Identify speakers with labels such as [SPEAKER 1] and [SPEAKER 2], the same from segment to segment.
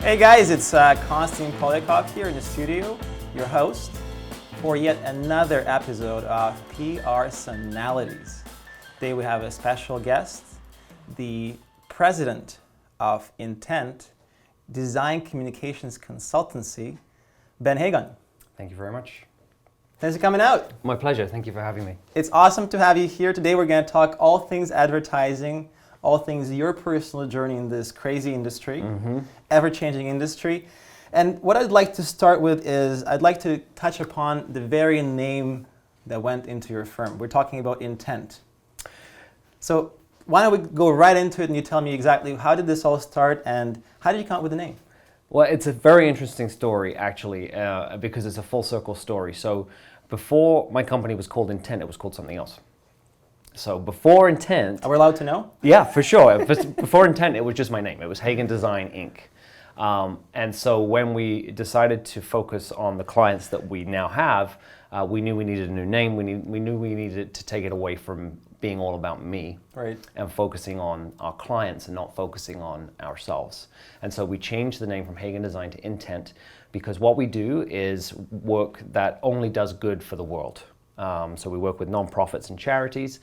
[SPEAKER 1] Hey guys, it's Konstantin Polyakov here in the studio, your host for yet another episode of PRsonalities. Today we have a special guest, the president of Intent, Design Communications Consultancy, Ben Hagon.
[SPEAKER 2] Thank you very much.
[SPEAKER 1] Thanks for coming out.
[SPEAKER 2] My pleasure. Thank you for having me.
[SPEAKER 1] It's awesome to have you here. Today we're going to talk all things advertising, all things your personal journey in this crazy industry, ever-changing industry. And what I'd like to start with is I'd like to touch upon the very name that went into your firm. We're talking about Intent. So why don't we go right into it and you tell me exactly how did this all start and how did you come up with the name?
[SPEAKER 2] Well, it's a very interesting story, actually, because it's a full circle story. So before my company was called Intent, it was called something else. So before Intent...
[SPEAKER 1] Are we allowed to know?
[SPEAKER 2] Yeah, for sure. Before Intent, it was just my name. It was Hagon Design, Inc. And so when we decided to focus on the clients that we now have, we knew we needed a new name. We knew we needed to take it away from being all about me,
[SPEAKER 1] right,
[SPEAKER 2] and focusing on our clients and not focusing on ourselves. And so we changed the name from Hagon Design to Intent because what we do is work that only does good for the world. So we work with nonprofits and charities,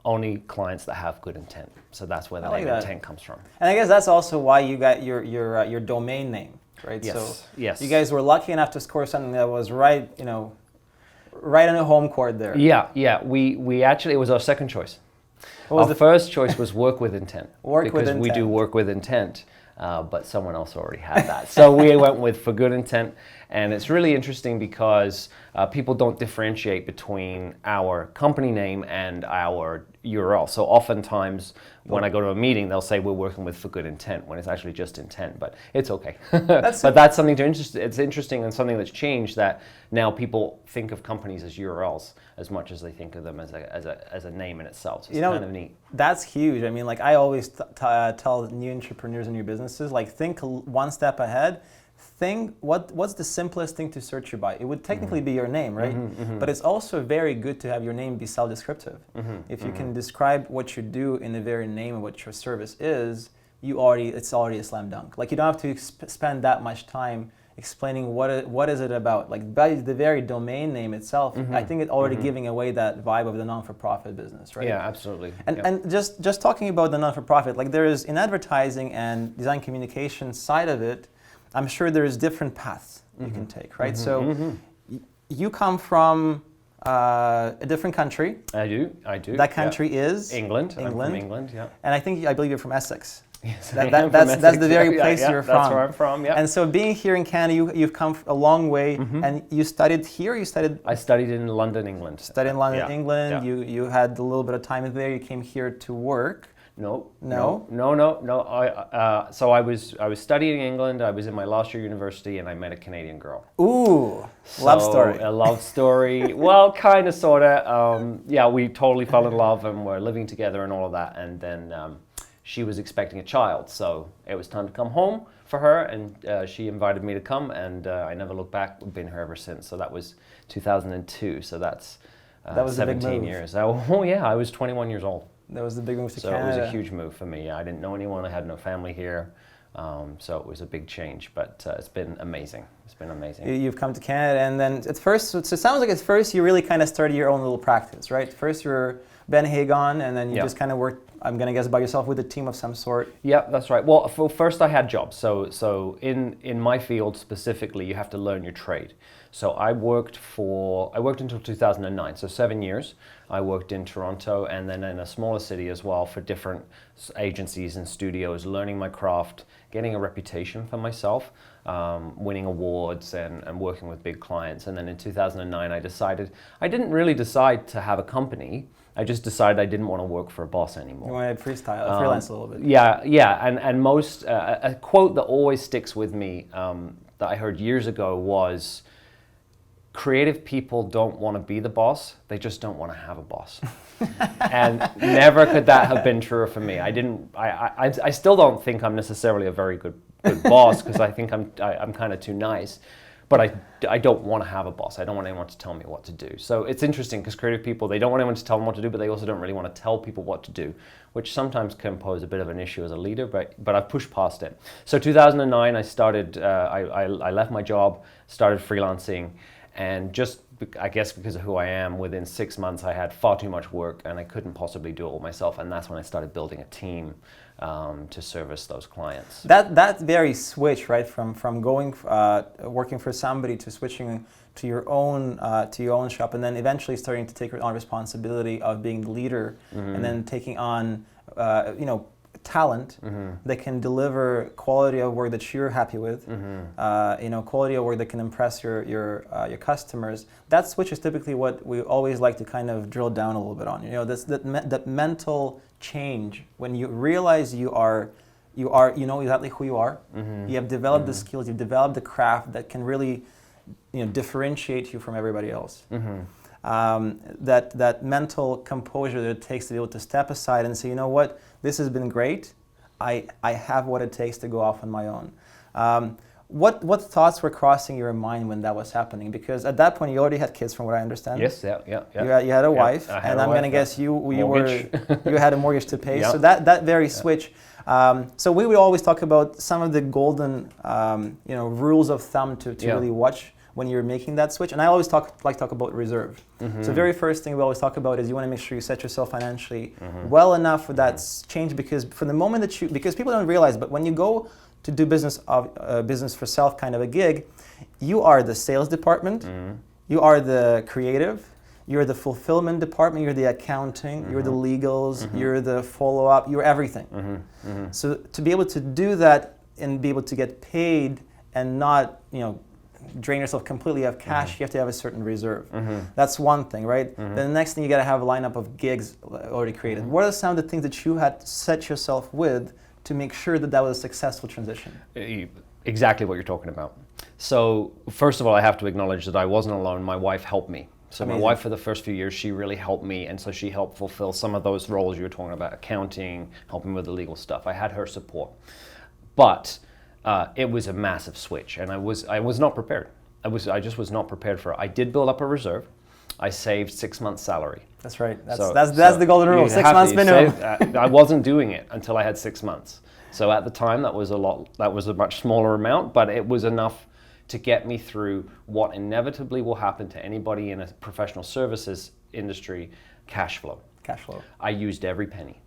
[SPEAKER 2] only clients that have good intent. So that's where the name Intent comes from.
[SPEAKER 1] And I guess that's also why you got your domain name, right?
[SPEAKER 2] Yes.
[SPEAKER 1] So
[SPEAKER 2] yes.
[SPEAKER 1] You guys were lucky enough to score something that was right, right on the home court there.
[SPEAKER 2] Yeah. We actually, it was our second choice. Our first choice was work with intent. Because we do work with intent, but someone else already had that. So we went with for good intent. And it's really interesting because people don't differentiate between our company name and our URL. So oftentimes when I go to a meeting, they'll say we're working with for good intent when it's actually just intent, but it's okay. But that's something it's interesting and something that's changed, that now people think of companies as URLs as much as they think of them as a name in itself. So it's kind of neat.
[SPEAKER 1] That's huge. I mean, like I always tell new entrepreneurs and new businesses, like think one step ahead. Think what's the simplest thing to search you by? It would technically be your name, right? But it's also very good to have your name be self-descriptive. If you can describe what you do in the very name of what your service is, it's already a slam dunk. Like you don't have to spend that much time explaining what is it about. Like by the very domain name itself, I think it's already giving away that vibe of the non-for-profit business, right?
[SPEAKER 2] Yeah, absolutely.
[SPEAKER 1] And just talking about the non-for-profit, like there is in advertising and design communication side of it, I'm sure there's different paths you can take, right? So you come from a different country. I do. That country is?
[SPEAKER 2] England. I'm from England, yeah.
[SPEAKER 1] And I believe you're from Essex.
[SPEAKER 2] Yes,
[SPEAKER 1] that's the very place you're from.
[SPEAKER 2] That's where I'm from, yeah.
[SPEAKER 1] And so being here in Canada, you've come a long way, and you studied here,
[SPEAKER 2] I studied in London, England.
[SPEAKER 1] Studied in London, England. Yeah. You had a little bit of time there, you came here to work.
[SPEAKER 2] No. So I was studying in England. I was in my last year university, and I met a Canadian girl.
[SPEAKER 1] Ooh, love story.
[SPEAKER 2] A love story. Well, kind of, sort of. Yeah, we totally fell in love, and we're living together and all of that. And then she was expecting a child, so it was time to come home for her. And she invited me to come, and I never looked back. We've been here ever since. So that was 2002. So that was 17 years. Oh yeah, I was 21 years old.
[SPEAKER 1] That was the big move to Canada.
[SPEAKER 2] So it was a huge move for me. I didn't know anyone. I had no family here. So it was a big change, but it's been amazing. It's been amazing.
[SPEAKER 1] You've come to Canada, and then at first, so it sounds like at first you really kind of started your own little practice, right? First you're Ben Hagon, and then you just kind of worked, I'm going to guess, by yourself with a team of some sort. Yeah,
[SPEAKER 2] that's right. Well, first I had jobs. So in my field specifically, you have to learn your trade. So I worked until 2009, so 7 years. I worked in Toronto and then in a smaller city as well for different agencies and studios, learning my craft, getting a reputation for myself, winning awards and working with big clients. And then in 2009, I didn't really decide to have a company. I just decided I didn't want to work for a boss anymore.
[SPEAKER 1] You wanted to freelance a little bit.
[SPEAKER 2] Yeah, and most, a quote that always sticks with me that I heard years ago was, creative people don't want to be the boss, they just don't want to have a boss. And never could that have been truer for me. I still don't think I'm necessarily a very good boss, because I think I'm kind of too nice. but I don't want to have a boss. I don't want anyone to tell me what to do. So it's interesting because creative people, they don't want anyone to tell them what to do, but they also don't really want to tell people what to do, which sometimes can pose a bit of an issue as a leader, but I've pushed past it. So 2009, I started, I left my job, started freelancing, and just, I guess because of who I am, within 6 months I had far too much work and I couldn't possibly do it all myself, and that's when I started building a team to service those clients.
[SPEAKER 1] That very switch, right, from going working for somebody to switching to your own shop, and then eventually starting to take on responsibility of being the leader, and then taking on talent that can deliver quality of work that you're happy with, quality of work that can impress your customers. That switch is typically what we always like to kind of drill down a little bit on. That mental change when you realize you know exactly who you are. You have developed the skills, you've developed the craft that can really differentiate you from everybody else. That mental composure that it takes to be able to step aside and say, you know what, this has been great. I have what it takes to go off on my own. What thoughts were crossing your mind when that was happening? Because at that point you already had kids, from what I understand.
[SPEAKER 2] Yes, yeah.
[SPEAKER 1] You had a wife, and I'm going to guess you had a mortgage to pay. So that very switch. So we would always talk about some of the golden rules of thumb to really watch when you're making that switch. And I always talk about reserve. So the very first thing we always talk about is you want to make sure you set yourself financially well enough for that change, because for the moment that because people don't realize, but when you go to do business for self kind of a gig, you are the sales department, you are the creative, you're the fulfillment department, you're the accounting, you're the legals, you're the follow-up, you're everything. So to be able to do that and be able to get paid and not drain yourself completely of cash, you have to have a certain reserve. That's one thing, right? Then the next thing, you got to have a lineup of gigs already created. What are some of the things that you had set yourself with to make sure that was a successful transition?
[SPEAKER 2] Exactly what you're talking about. So first of all, I have to acknowledge that I wasn't alone. My wife helped me. So Amazing. My wife, for the first few years, she really helped me, and so she helped fulfill some of those roles you were talking about, accounting, helping with the legal stuff. I had her support. But it was a massive switch, and I was not prepared. I just was not prepared for it. I did build up a reserve. I saved 6 months' salary.
[SPEAKER 1] That's right. That's the golden rule. 6 months minimum.
[SPEAKER 2] I wasn't doing it until I had 6 months. So at the time, that was a lot. That was a much smaller amount, but it was enough to get me through what inevitably will happen to anybody in a professional services industry: cash flow.
[SPEAKER 1] Cash flow.
[SPEAKER 2] I used every penny.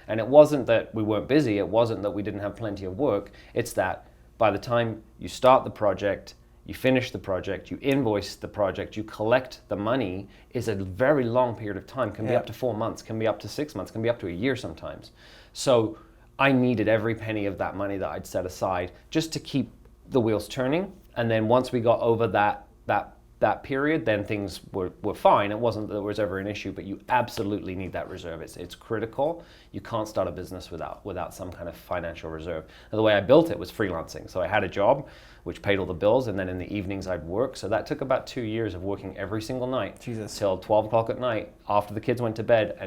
[SPEAKER 2] And it wasn't that we weren't busy, it wasn't that we didn't have plenty of work, it's that by the time you start the project, you finish the project, you invoice the project, you collect the money, is a very long period of time. Can be up to 4 months, can be up to 6 months, can be up to a year sometimes. So I needed every penny of that money that I'd set aside just to keep the wheels turning. And then once we got over that period, then things were fine. It wasn't that there was ever an issue, but you absolutely need that reserve. It's critical. You can't start a business without some kind of financial reserve. And the way I built it was freelancing. So I had a job which paid all the bills, and then in the evenings I'd work. So that took about 2 years of working every single night till 12 o'clock at night after the kids went to bed,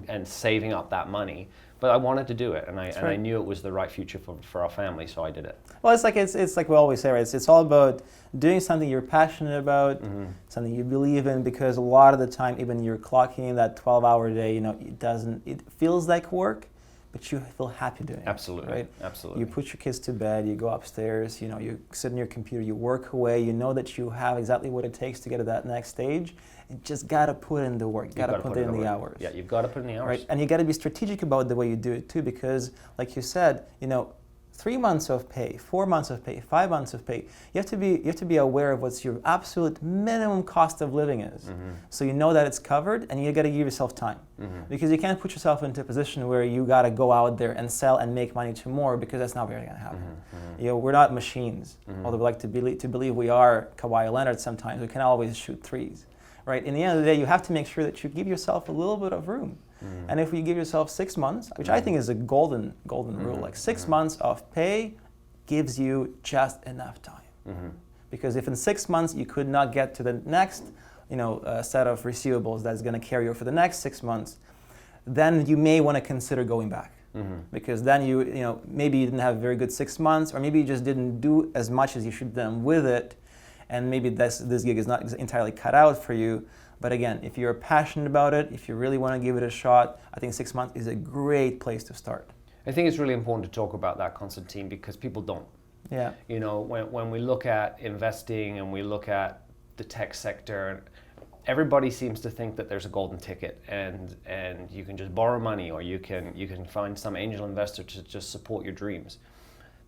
[SPEAKER 2] and saving up that money. But I wanted to do it, and I knew it was the right future for our family, so I did it.
[SPEAKER 1] Well, it's like we always say, right? It's all about doing something you're passionate about, something you believe in, because a lot of the time, even you're clocking in that 12-hour day, it feels like work, but you feel happy doing it.
[SPEAKER 2] Absolutely,
[SPEAKER 1] right?
[SPEAKER 2] Absolutely.
[SPEAKER 1] You put your kids to bed, you go upstairs, you sit in your computer, you work away, you know that you have exactly what it takes to get to that next stage. You just got to put in the work. You got to put in the hours.
[SPEAKER 2] Yeah, you've got to put in the hours.
[SPEAKER 1] Right? And you got to be strategic about the way you do it too, because like you said, 3 months of pay, 4 months of pay, 5 months of pay, you have to be aware of what your absolute minimum cost of living is. So you know that it's covered, and you got to give yourself time. Because you can't put yourself into a position where you got to go out there and sell and make money tomorrow, because that's not really going to happen. We're not machines. Although we like to believe we are Kawhi Leonard sometimes, we can always shoot threes. Right? In the end of the day, you have to make sure that you give yourself a little bit of room. And if you give yourself 6 months, which I think is a golden rule, like 6 months of pay gives you just enough time. Because if in 6 months you could not get to the next set of receivables that's going to carry you for the next 6 months, then you may want to consider going back. Because then maybe you didn't have a very good 6 months, or maybe you just didn't do as much as you should have done with it. and maybe this gig is not entirely cut out for you. But again, if you're passionate about it, if you really want to give it a shot, I think 6 months is a great place to start.
[SPEAKER 2] I think it's really important to talk about that, Konstantin, because people don't.
[SPEAKER 1] Yeah.
[SPEAKER 2] You know, when we look at investing and we look at the tech sector, everybody seems to think that there's a golden ticket and you can just borrow money, or you can find some angel investor to just support your dreams.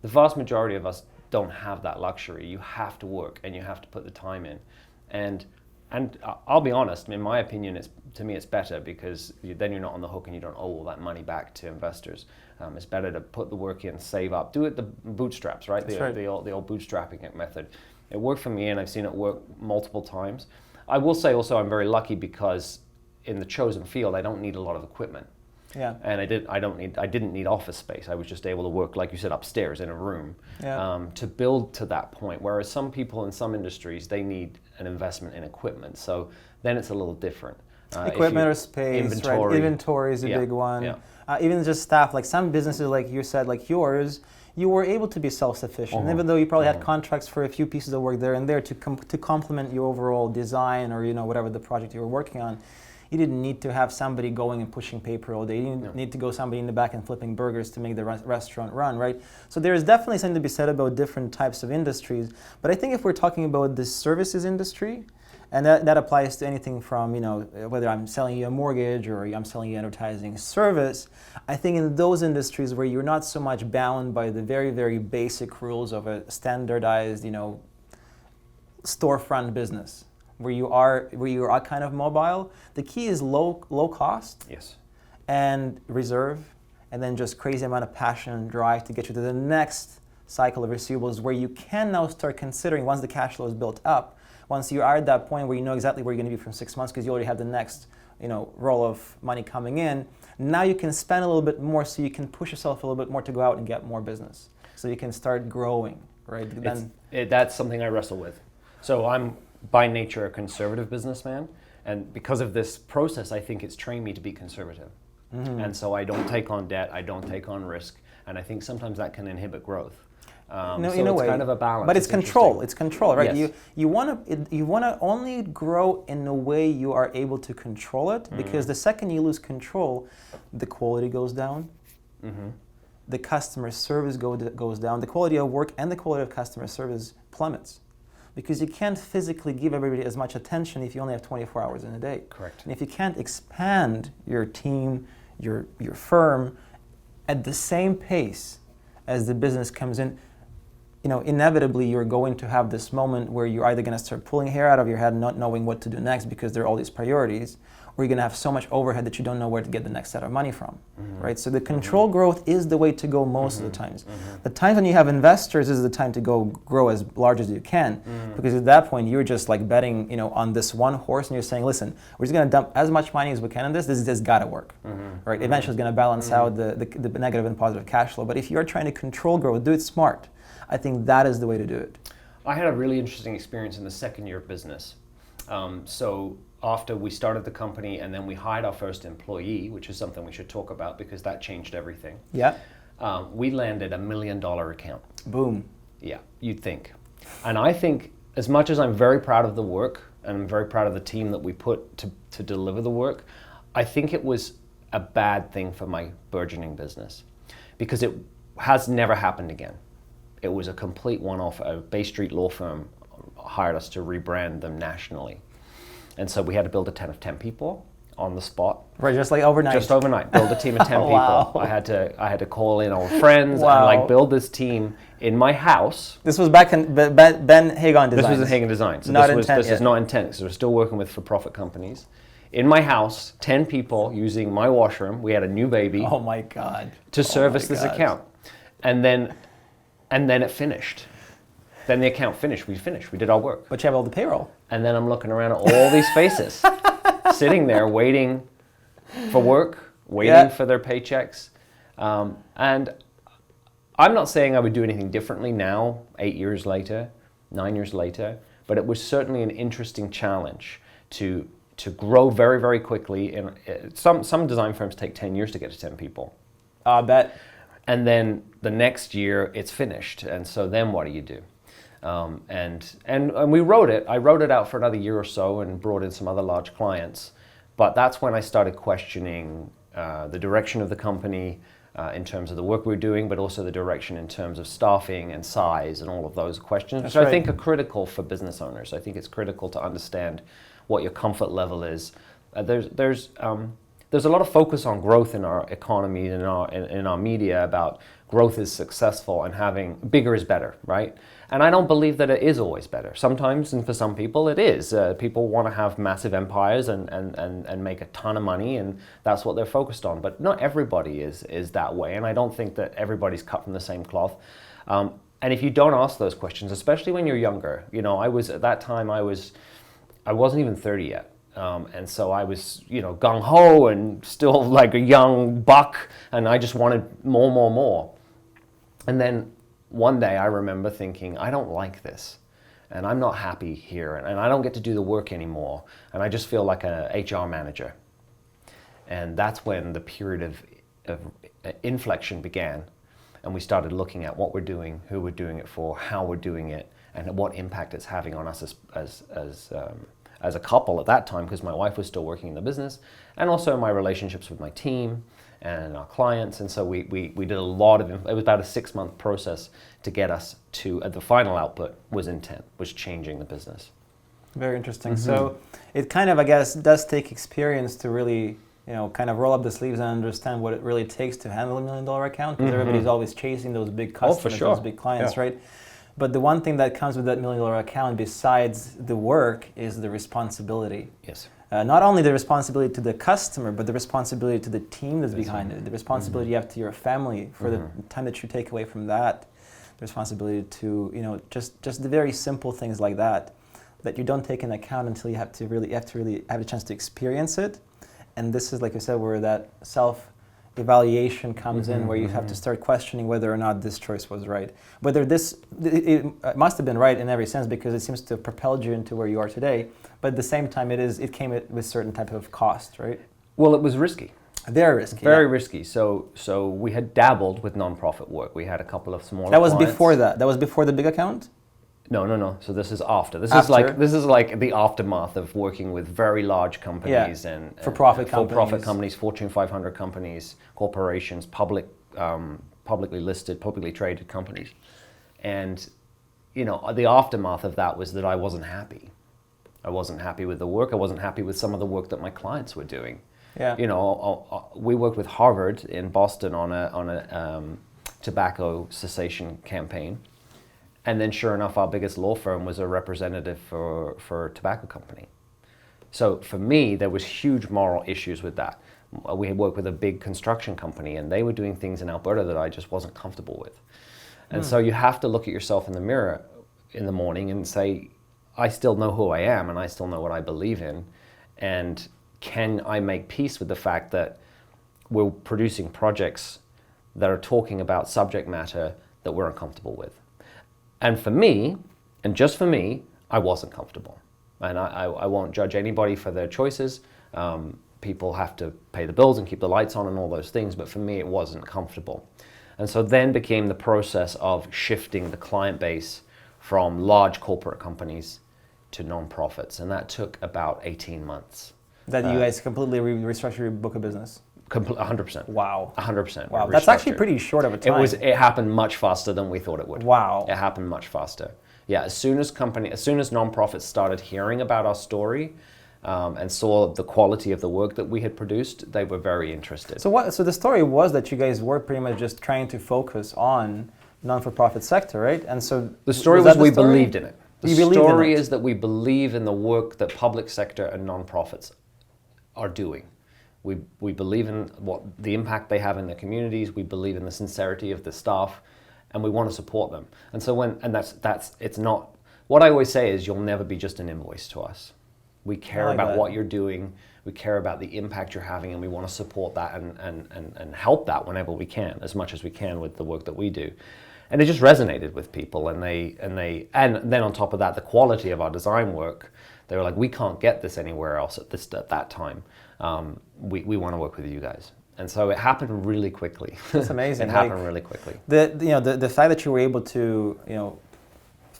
[SPEAKER 2] The vast majority of us don't have that luxury. You have to work and you have to put the time in. And I'll be honest, in my opinion, to me it's better, because then you're not on the hook and you don't owe all that money back to investors. It's better to put the work in, save up, do it the bootstraps, right? The old bootstrapping method. It worked for me, and I've seen it work multiple times. I will say also I'm very lucky, because in the chosen field I don't need a lot of equipment.
[SPEAKER 1] Yeah.
[SPEAKER 2] And I didn't need office space. I was just able to work, like you said, upstairs in a room, to build to that point. Whereas some people in some industries, they need an investment in equipment. So then it's a little different.
[SPEAKER 1] Equipment or space, inventory. Right? Inventory is a big one. Yeah. Even just staff, like some businesses, like you said, like yours, you were able to be self-sufficient, even though you probably had contracts for a few pieces of work there and there to complement your overall design, or whatever the project you were working on. You didn't need to have somebody going and pushing paper all day. You didn't need to go somebody in the back and flipping burgers to make the restaurant run, right? So there is definitely something to be said about different types of industries. But I think if we're talking about the services industry, and that applies to anything from, whether I'm selling you a mortgage or I'm selling you advertising service, I think in those industries where you're not so much bound by the very, very basic rules of a standardized, storefront business, where you are kind of mobile, the key is low cost,
[SPEAKER 2] yes,
[SPEAKER 1] and reserve, and then just crazy amount of passion and drive to get you to the next cycle of receivables, where you can now start considering, once the cash flow is built up, once you are at that point where you know exactly where you're going to be from 6 months, because you already have the next roll of money coming in, now you can spend a little bit more, so you can push yourself a little bit more to go out and get more business, so you can start growing, right?
[SPEAKER 2] That's something I wrestle with. So I'm by nature a conservative businessman, and because of this process, I think it's trained me to be conservative. Mm-hmm. And so I don't take on debt, I don't take on risk, and I think sometimes that can inhibit growth. So in a way, kind of a balance.
[SPEAKER 1] But it's control. It's control, right? Yes. You want to only grow in a way you are able to control it, because the second you lose control, the quality goes down, the customer service goes down, the quality of work and the quality of customer service plummets. Because you can't physically give everybody as much attention if you only have 24 hours in a day.
[SPEAKER 2] Correct.
[SPEAKER 1] And if you can't expand your team, your firm, at the same pace as the business comes in, inevitably you're going to have this moment where you're either going to start pulling hair out of your head, not knowing what to do next because there are all these priorities, or you're going to have so much overhead that you don't know where to get the next set of money from, right? So the control growth is the way to go most of the times. The times when you have investors is the time to grow as large as you can, because at that point you're just like betting, on this one horse, and you're saying, listen, we're just going to dump as much money as we can on this. This has got to work, right? Eventually it's going to balance out the negative and positive cash flow. But if you're trying to control growth, do it smart. I think that is the way to do it.
[SPEAKER 2] I had a really interesting experience in the second year of business. So after we started the company and then we hired our first employee, which is something we should talk about because that changed everything.
[SPEAKER 1] Yeah.
[SPEAKER 2] We landed $1 million account.
[SPEAKER 1] Boom.
[SPEAKER 2] Yeah, you'd think. And I think, as much as I'm very proud of the work and I'm very proud of the team that we put to deliver the work, I think it was a bad thing for my burgeoning business, because it has never happened again. It was a complete one-off. A Bay Street law firm hired us to rebrand them nationally. And so we had to build a team of 10 people on the spot.
[SPEAKER 1] Right, just like overnight.
[SPEAKER 2] Just overnight, build a team of 10
[SPEAKER 1] Wow.
[SPEAKER 2] people. I had to call in old friends and build this team in my house.
[SPEAKER 1] This was back in Ben Hagon Design.
[SPEAKER 2] This was in Hagon Design. So
[SPEAKER 1] not
[SPEAKER 2] this is not Intent, because we're still working with for-profit companies. In my house, 10 people using my washroom. We had a new baby.
[SPEAKER 1] Oh my God.
[SPEAKER 2] To service this account. And then it finished. Then the account finished. We finished. We did our work.
[SPEAKER 1] But you have all the payroll.
[SPEAKER 2] And then I'm looking around at all these faces, sitting there waiting for work, waiting for their paychecks. And I'm not saying I would do anything differently now, 8 years later, 9 years later, but it was certainly an interesting challenge to grow very, very quickly. And some design firms take 10 years to get to 10 people.
[SPEAKER 1] I bet.
[SPEAKER 2] And then the next year it's finished. And so then what do you do? And we wrote it. I wrote it out for another year or so and brought in some other large clients. But that's when I started questioning the direction of the company in terms of the work we're doing, but also the direction in terms of staffing and size and all of those questions, which I think are critical for business owners. I think it's critical to understand what your comfort level is. There's a lot of focus on growth in our economy and in our media about growth is successful and having bigger is better, right? And I don't believe that it is always better. Sometimes, and for some people, it is. People want to have massive empires and make a ton of money, and that's what they're focused on. But not everybody is that way, and I don't think that everybody's cut from the same cloth. And if you don't ask those questions, especially when you're younger, at that time I wasn't even 30 yet. And so I was, gung-ho and still like a young buck, and I just wanted more. And then one day I remember thinking, I don't like this, and I'm not happy here, and I don't get to do the work anymore, and I just feel like an HR manager. And that's when the period of inflection began, and we started looking at what we're doing, who we're doing it for, how we're doing it, and what impact it's having on us as a couple at that time, because my wife was still working in the business, and also my relationships with my team and our clients. And so we did a lot of, it was about a 6-month process to get us to, the final output was intent, was changing the business.
[SPEAKER 1] Very interesting. So it kind of, I guess, does take experience to really, kind of roll up the sleeves and understand what it really takes to handle $1 million account, because everybody's always chasing those big customers, those big clients, right? But the one thing that comes with that $1 million account, besides the work, is the responsibility.
[SPEAKER 2] Yes.
[SPEAKER 1] Not only the responsibility to the customer, but the responsibility to the team that's behind it. The responsibility you have to your family for the time that you take away from that. The responsibility to, just the very simple things like that you don't take into account until you have to really have a chance to experience it. And this is, like I said, where that self-evaluation comes in, where you have to start questioning whether or not this choice was right. Whether it must have been right in every sense, because it seems to have propelled you into where you are today. But at the same time, it came with certain type of cost, right?
[SPEAKER 2] Well, it was risky.
[SPEAKER 1] Very risky.
[SPEAKER 2] Very risky. So we had dabbled with nonprofit work. We had a couple of smaller
[SPEAKER 1] That was
[SPEAKER 2] clients.
[SPEAKER 1] before that? That was before the big account?
[SPEAKER 2] No. So this is after. This is like the aftermath of working with very large companies and
[SPEAKER 1] for-profit
[SPEAKER 2] companies, Fortune 500 companies, corporations, publicly listed, publicly traded companies. And the aftermath of that was that I wasn't happy. I wasn't happy with the work. I wasn't happy with some of the work that my clients were doing.
[SPEAKER 1] Yeah.
[SPEAKER 2] We worked with Harvard in Boston on a tobacco cessation campaign. And then sure enough, our biggest law firm was a representative for a tobacco company. So for me, there was huge moral issues with that. We had worked with a big construction company, and they were doing things in Alberta that I just wasn't comfortable with. And so you have to look at yourself in the mirror in the morning and say, I still know who I am, and I still know what I believe in. And can I make peace with the fact that we're producing projects that are talking about subject matter that we're uncomfortable with? And for me, and just for me, I wasn't comfortable. And I won't judge anybody for their choices. People have to pay the bills and keep the lights on and all those things, but for me, it wasn't comfortable. And so then became the process of shifting the client base from large corporate companies to nonprofits. And that took about 18 months.
[SPEAKER 1] That you guys completely restructured your book of business?
[SPEAKER 2] 100%.
[SPEAKER 1] Wow.
[SPEAKER 2] 100%.
[SPEAKER 1] Wow, that's actually pretty short of a time.
[SPEAKER 2] It happened much faster than we thought it would.
[SPEAKER 1] Wow.
[SPEAKER 2] It happened much faster. Yeah, as soon as nonprofits started hearing about our story and saw the quality of the work that we had produced, they were very interested.
[SPEAKER 1] So the story was that you guys were pretty much just trying to focus on non-for-profit sector, right? And so
[SPEAKER 2] the story was we believed in it. The story is that we believe in the work that public sector and nonprofits are doing. We believe in what the impact they have in their communities. We believe in the sincerity of the staff, and we want to support them. And so it's not, what I always say is you'll never be just an invoice to us. We care about what you're doing. We care about the impact you're having, and we want to support that and help that whenever we can, as much as we can with the work that we do. And it just resonated with people, and then on top of that, the quality of our design work, they were like, we can't get this anywhere else at that time. We want to work with you guys. And so it happened really quickly.
[SPEAKER 1] That's amazing.
[SPEAKER 2] It happened really quickly.
[SPEAKER 1] The fact that you were able to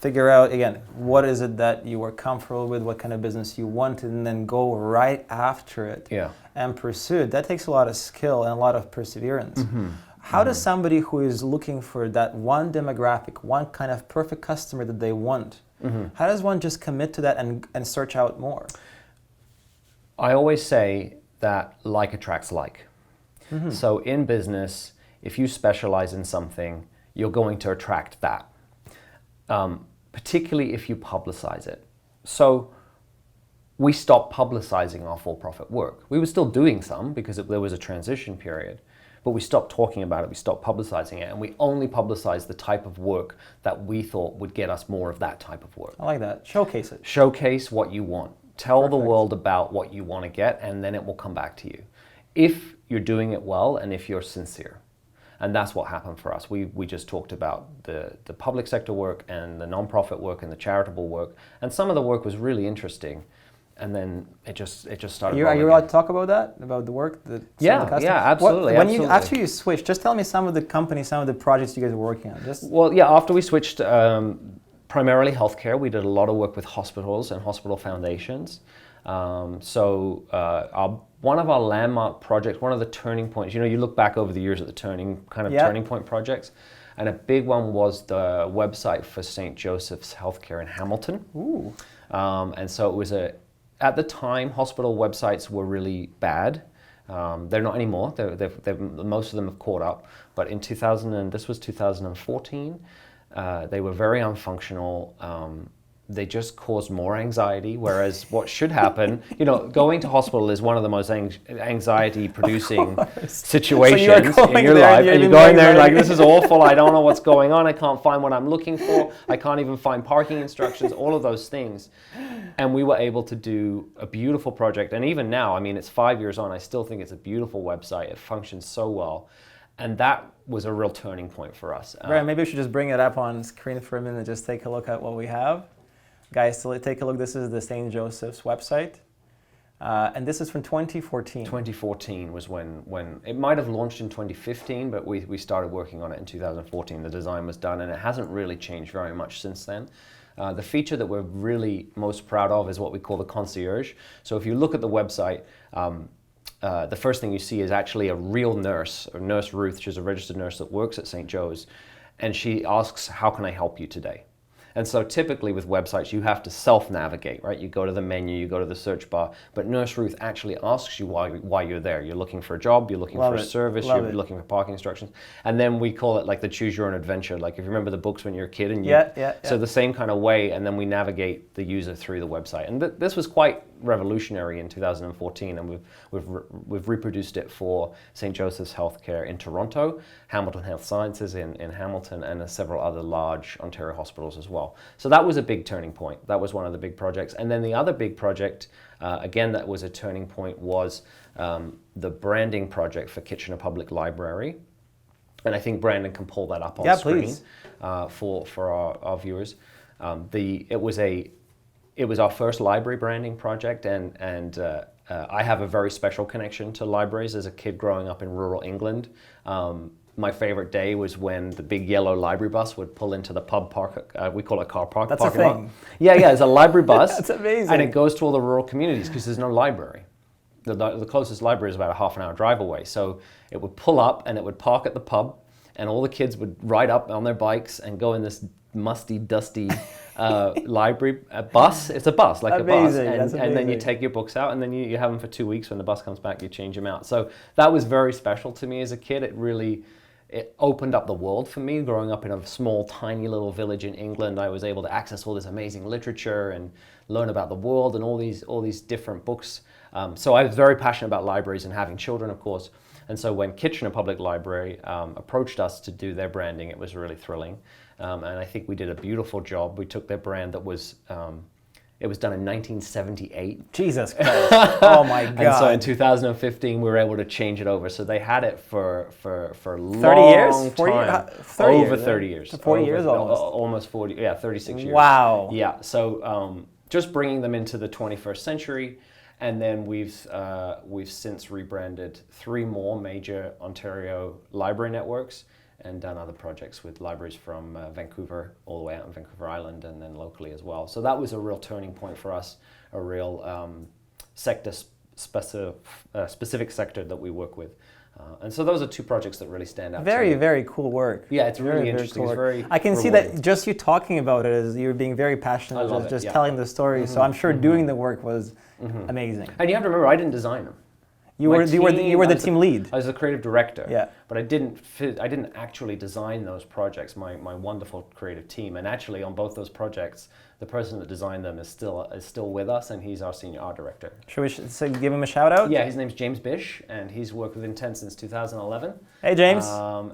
[SPEAKER 1] figure out, again, what is it that you are comfortable with, what kind of business you want, and then go right after it and pursue it. That takes a lot of skill and a lot of perseverance. How does somebody who is looking for that one demographic, one kind of perfect customer that they want, how does one just commit to that and search out more?
[SPEAKER 2] I always say that like attracts like. So in business, if you specialize in something, you're going to attract that, particularly if you publicize it. So we stopped publicizing our for-profit work. We were still doing some because there was a transition period, but we stopped talking about it, we stopped publicizing it, and we only publicized the type of work that we thought would get us more of that type of work.
[SPEAKER 1] I like that. Showcase it.
[SPEAKER 2] Showcase what you want. Tell the world about what you want to get, and then it will come back to you. If you're doing it well and if you're sincere. And that's what happened for us. We just talked about the public sector work and the nonprofit work and the charitable work, and some of the work was really interesting. And then it just started.
[SPEAKER 1] Are you allowed to talk about that? About the work?
[SPEAKER 2] Yeah, absolutely.
[SPEAKER 1] After you switched, just tell me some of the companies, some of the projects you guys were working on.
[SPEAKER 2] Well, yeah. After we switched, primarily healthcare, we did a lot of work with hospitals and hospital foundations. One of our landmark projects, one of the turning points. You look back over the years at the turning point projects, and a big one was the website for St. Joseph's Healthcare in Hamilton.
[SPEAKER 1] Ooh.
[SPEAKER 2] And so it was at the time, hospital websites were really bad. They're not anymore. Most of them have caught up. But in 2014, they were very unfunctional. They just caused more anxiety, whereas what should happen, going to hospital is one of the most anxiety-producing situations in your life. And you're going there and like, this is awful, I don't know what's going on, I can't find what I'm looking for, I can't even find parking instructions, all of those things. And we were able to do a beautiful project. And even now, it's 5 years on, I still think it's a beautiful website. It functions so well. And that was a real turning point for us.
[SPEAKER 1] Brian, maybe we should just bring it up on screen for a minute and just take a look at what we have. Guys, take a look. This is the St. Joseph's website. And this is from 2014.
[SPEAKER 2] 2014 was when it might have launched in 2015, but we started working on it in 2014. The design was done, and it hasn't really changed very much since then. The feature that we're really most proud of is what we call the concierge. So if you look at the website, the first thing you see is actually a real nurse, or Nurse Ruth. She's a registered nurse that works at St. Joe's, and she asks, "How can I help you today?" And so typically with websites, you have to self-navigate, right? You go to the menu, you go to the search bar, but Nurse Ruth actually asks you why you're there. You're looking for a job, you're looking for a service, you're looking for parking instructions. And then we call it like the choose your own adventure. Like if you remember the books when you're a kid and so the same kind of way, and then we navigate the user through the website. And this was quite revolutionary in 2014, and we've reproduced it for St. Joseph's Healthcare in Toronto, Hamilton Health Sciences in Hamilton, and several other large Ontario hospitals as well. So that was a big turning point. That was one of the big projects. And then the other big project, again, that was a turning point, was the branding project for Kitchener Public Library. And I think Brandon can pull that up on screen for our viewers. It was our first library branding project, and I have a very special connection to libraries as a kid growing up in rural England. My favorite day was when the big yellow library bus would pull into the pub park. We call it car park.
[SPEAKER 1] That's a thing.
[SPEAKER 2] Lot. Yeah, it's a library bus.
[SPEAKER 1] That's amazing.
[SPEAKER 2] And it goes to all the rural communities because there's no library. The closest library is about a half-an-hour drive away. So it would pull up and it would park at the pub, and all the kids would ride up on their bikes and go in this musty, dusty library bus. It's a bus, like
[SPEAKER 1] amazing.
[SPEAKER 2] A bus. And then you take your books out, and then you have them for 2 weeks. When the bus comes back, you change them out. So that was very special to me as a kid. It opened up the world for me. Growing up in a small, tiny little village in England, I was able to access all this amazing literature and learn about the world and all these different books. So I was very passionate about libraries and having children, of course. And so when Kitchener Public Library approached us to do their branding, it was really thrilling. And I think we did a beautiful job. We took their brand that was, it was done in 1978.
[SPEAKER 1] Jesus Christ. Oh my God.
[SPEAKER 2] And so in 2015, we were able to change it over. So they had it for a long
[SPEAKER 1] 30 years?
[SPEAKER 2] time.
[SPEAKER 1] 30
[SPEAKER 2] over
[SPEAKER 1] years,
[SPEAKER 2] 30 years.
[SPEAKER 1] 40 years almost.
[SPEAKER 2] Almost 40, 36 years.
[SPEAKER 1] Wow.
[SPEAKER 2] Yeah, so just bringing them into the 21st century. And then we've since rebranded 3 more major Ontario library networks. and done other projects with libraries from Vancouver all the way out on Vancouver Island and then locally as well. So that was a real turning point for us, a real specific sector that we work with. And so those are two projects that really stand out.
[SPEAKER 1] Very cool work.
[SPEAKER 2] Yeah, it's really interesting.
[SPEAKER 1] Cool
[SPEAKER 2] it's very
[SPEAKER 1] I can
[SPEAKER 2] rewarding.
[SPEAKER 1] see that just you talking about it is you're being very passionate, just telling the story. So I'm sure doing the work was amazing.
[SPEAKER 2] And you have to remember, I didn't design them.
[SPEAKER 1] You were the team lead.
[SPEAKER 2] I was the creative director.
[SPEAKER 1] Yeah.
[SPEAKER 2] But I didn't actually design those projects. My wonderful creative team, and actually on both those projects, the person that designed them is still with us, and he's our senior art director.
[SPEAKER 1] Should we give him a shout out?
[SPEAKER 2] Yeah, his name's James Bish, and he's worked with Intent since 2011.
[SPEAKER 1] Hey, James.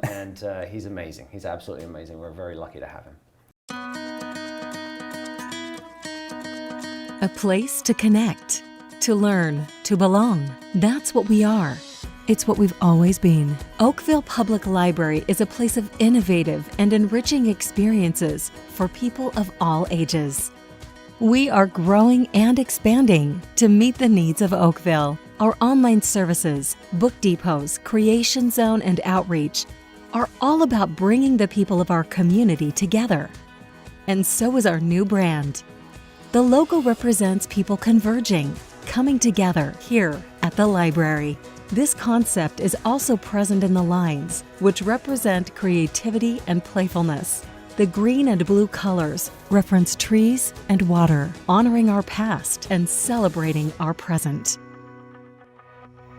[SPEAKER 2] And he's amazing. He's absolutely amazing. We're very lucky to have him.
[SPEAKER 3] A place to connect, to learn, to belong. That's what we are. It's what we've always been. Oakville Public Library is a place of innovative and enriching experiences for people of all ages. We are growing and expanding to meet the needs of Oakville. Our online services, book depots, creation zone, and outreach are all about bringing the people of our community together. And so is our new brand. The logo represents people converging, coming together here at the library. This concept is also present in the lines, which represent creativity and playfulness. The green and blue colors reference trees and water, honoring our past and celebrating our present.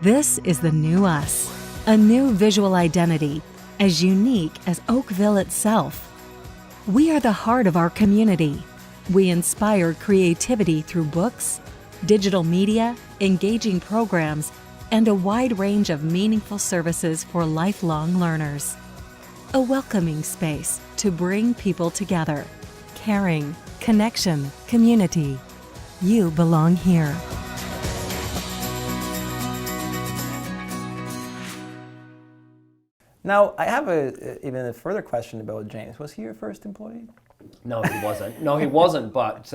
[SPEAKER 3] This is the new us, a new visual identity, as unique as Oakville itself. We are the heart of our community. We inspire creativity through books, digital media, engaging programs, and a wide range of meaningful services for lifelong learners. A welcoming space to bring people together. Caring, connection, community. You belong here.
[SPEAKER 1] Now, I have even a further question about James. Was he your first employee?
[SPEAKER 2] No, he wasn't. No, he wasn't. But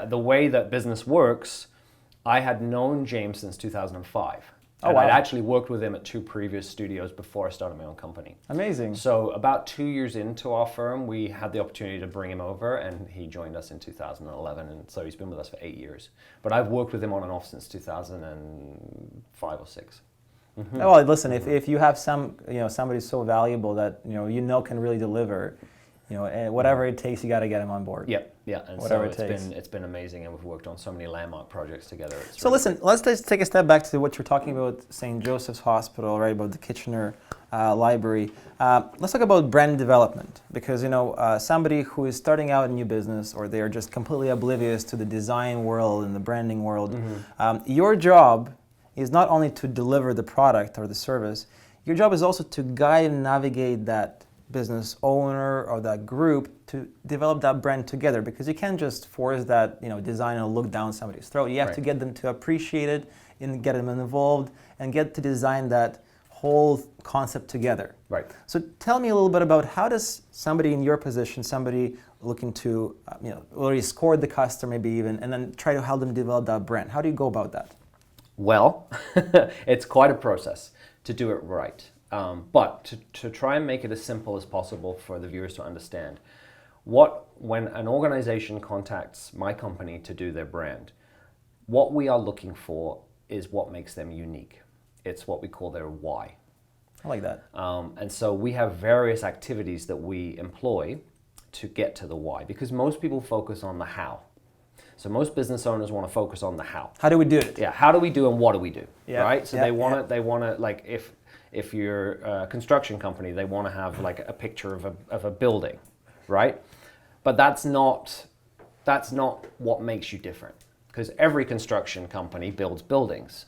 [SPEAKER 2] the way that business works, I had known James since 2005. And I'd actually worked with him at 2 previous studios before I started my own company.
[SPEAKER 1] Amazing.
[SPEAKER 2] So about 2 years into our firm, we had the opportunity to bring him over, and he joined us in 2011, and so he's been with us for 8 years. But I've worked with him on and off since 2005 or 6.
[SPEAKER 1] Mm-hmm. Well, listen, if you have somebody so valuable that can really deliver, and whatever it takes, you got to get him on board.
[SPEAKER 2] Yeah, and
[SPEAKER 1] whatever
[SPEAKER 2] so it's been amazing, and we've worked on so many landmark projects together.
[SPEAKER 1] Listen, let's just take a step back to what you're talking about, St. Joseph's Hospital, right? About the Kitchener Library. Let's talk about brand development, because somebody who is starting out a new business, or they are just completely oblivious to the design world and the branding world. Mm-hmm. Your job is not only to deliver the product or the service. Your job is also to guide and navigate that business owner or that group to develop that brand together, because you can't just force that design and look down somebody's throat. You have to get them to appreciate it and get them involved and get to design that whole concept together.
[SPEAKER 2] Right.
[SPEAKER 1] So tell me a little bit about how does somebody in your position, somebody looking to already score the customer maybe even, and then try to help them develop that brand. How do you go about that?
[SPEAKER 2] Well, it's quite a process to do it right. But to try and make it as simple as possible for the viewers to understand, when an organization contacts my company to do their brand, what we are looking for is what makes them unique. It's what we call their why.
[SPEAKER 1] I like that.
[SPEAKER 2] And so we have various activities that we employ to get to the why, because most people focus on the how. So most business owners want to focus on the how.
[SPEAKER 1] How do we do it?
[SPEAKER 2] Yeah, how do we do and what do we do?
[SPEAKER 1] Yeah.
[SPEAKER 2] Right? So they want to like if you're a construction company, they want to have like a picture of a building, right? But that's not what makes you different, because every construction company builds buildings.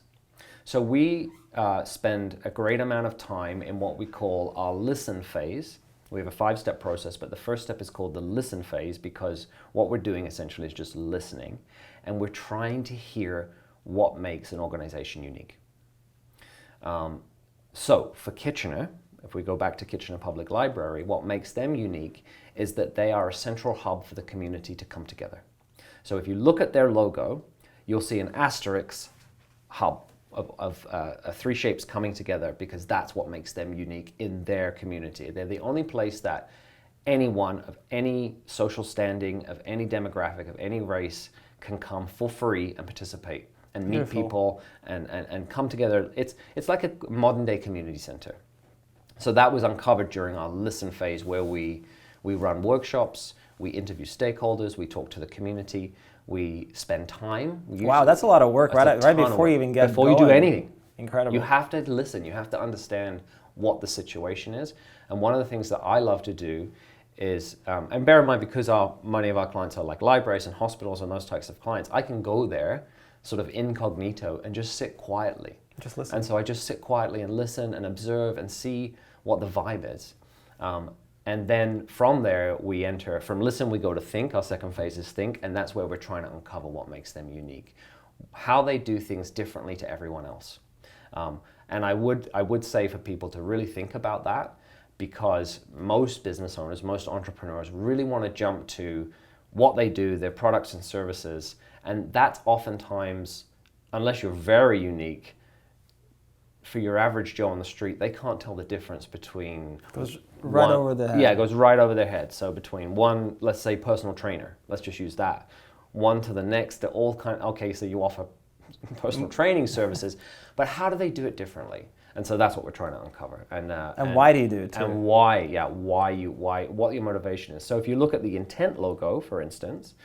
[SPEAKER 2] So we spend a great amount of time in what we call our listen phase. We have a 5-step process, but the first step is called the listen phase, because what we're doing essentially is just listening, and we're trying to hear what makes an organization unique. So for Kitchener, if we go back to Kitchener Public Library, what makes them unique is that they are a central hub for the community to come together. So if you look at their logo, you'll see an asterisk hub, three shapes coming together because that's what makes them unique in their community. They're the only place that anyone of any social standing, of any demographic, of any race can come for free and participate and meet people and come together. It's like a modern day community center. So that was uncovered during our listen phase, where we run workshops, we interview stakeholders, we talk to the community, we spend time.
[SPEAKER 1] Wow, that's a lot of work right before you even get
[SPEAKER 2] before
[SPEAKER 1] going.
[SPEAKER 2] You do anything.
[SPEAKER 1] Incredible.
[SPEAKER 2] You have to listen, you have to understand what the situation is. And one of the things that I love to do is, and bear in mind, because many of our clients are like libraries and hospitals and those types of clients, I can go there sort of incognito and just sit quietly.
[SPEAKER 1] Just listen.
[SPEAKER 2] And so I just sit quietly and listen and observe and see what the vibe is. And then from there, from listen, we go to think. Our second phase is think, and that's where we're trying to uncover what makes them unique, how they do things differently to everyone else. And I would say for people to really think about that, because most business owners, most entrepreneurs really want to jump to what they do, their products and services, and that's oftentimes, unless you're very unique, for your average Joe on the street, they can't tell the difference between...
[SPEAKER 1] Goes right over their head.
[SPEAKER 2] Yeah, it goes right over their head. So between one, let's say personal trainer, let's just use that, one to the next, they're all okay, so you offer personal training services, but how do they do it differently? And so that's what we're trying to uncover. And
[SPEAKER 1] why do you do it too?
[SPEAKER 2] And why, what your motivation is. So if you look at the Intent logo, for instance,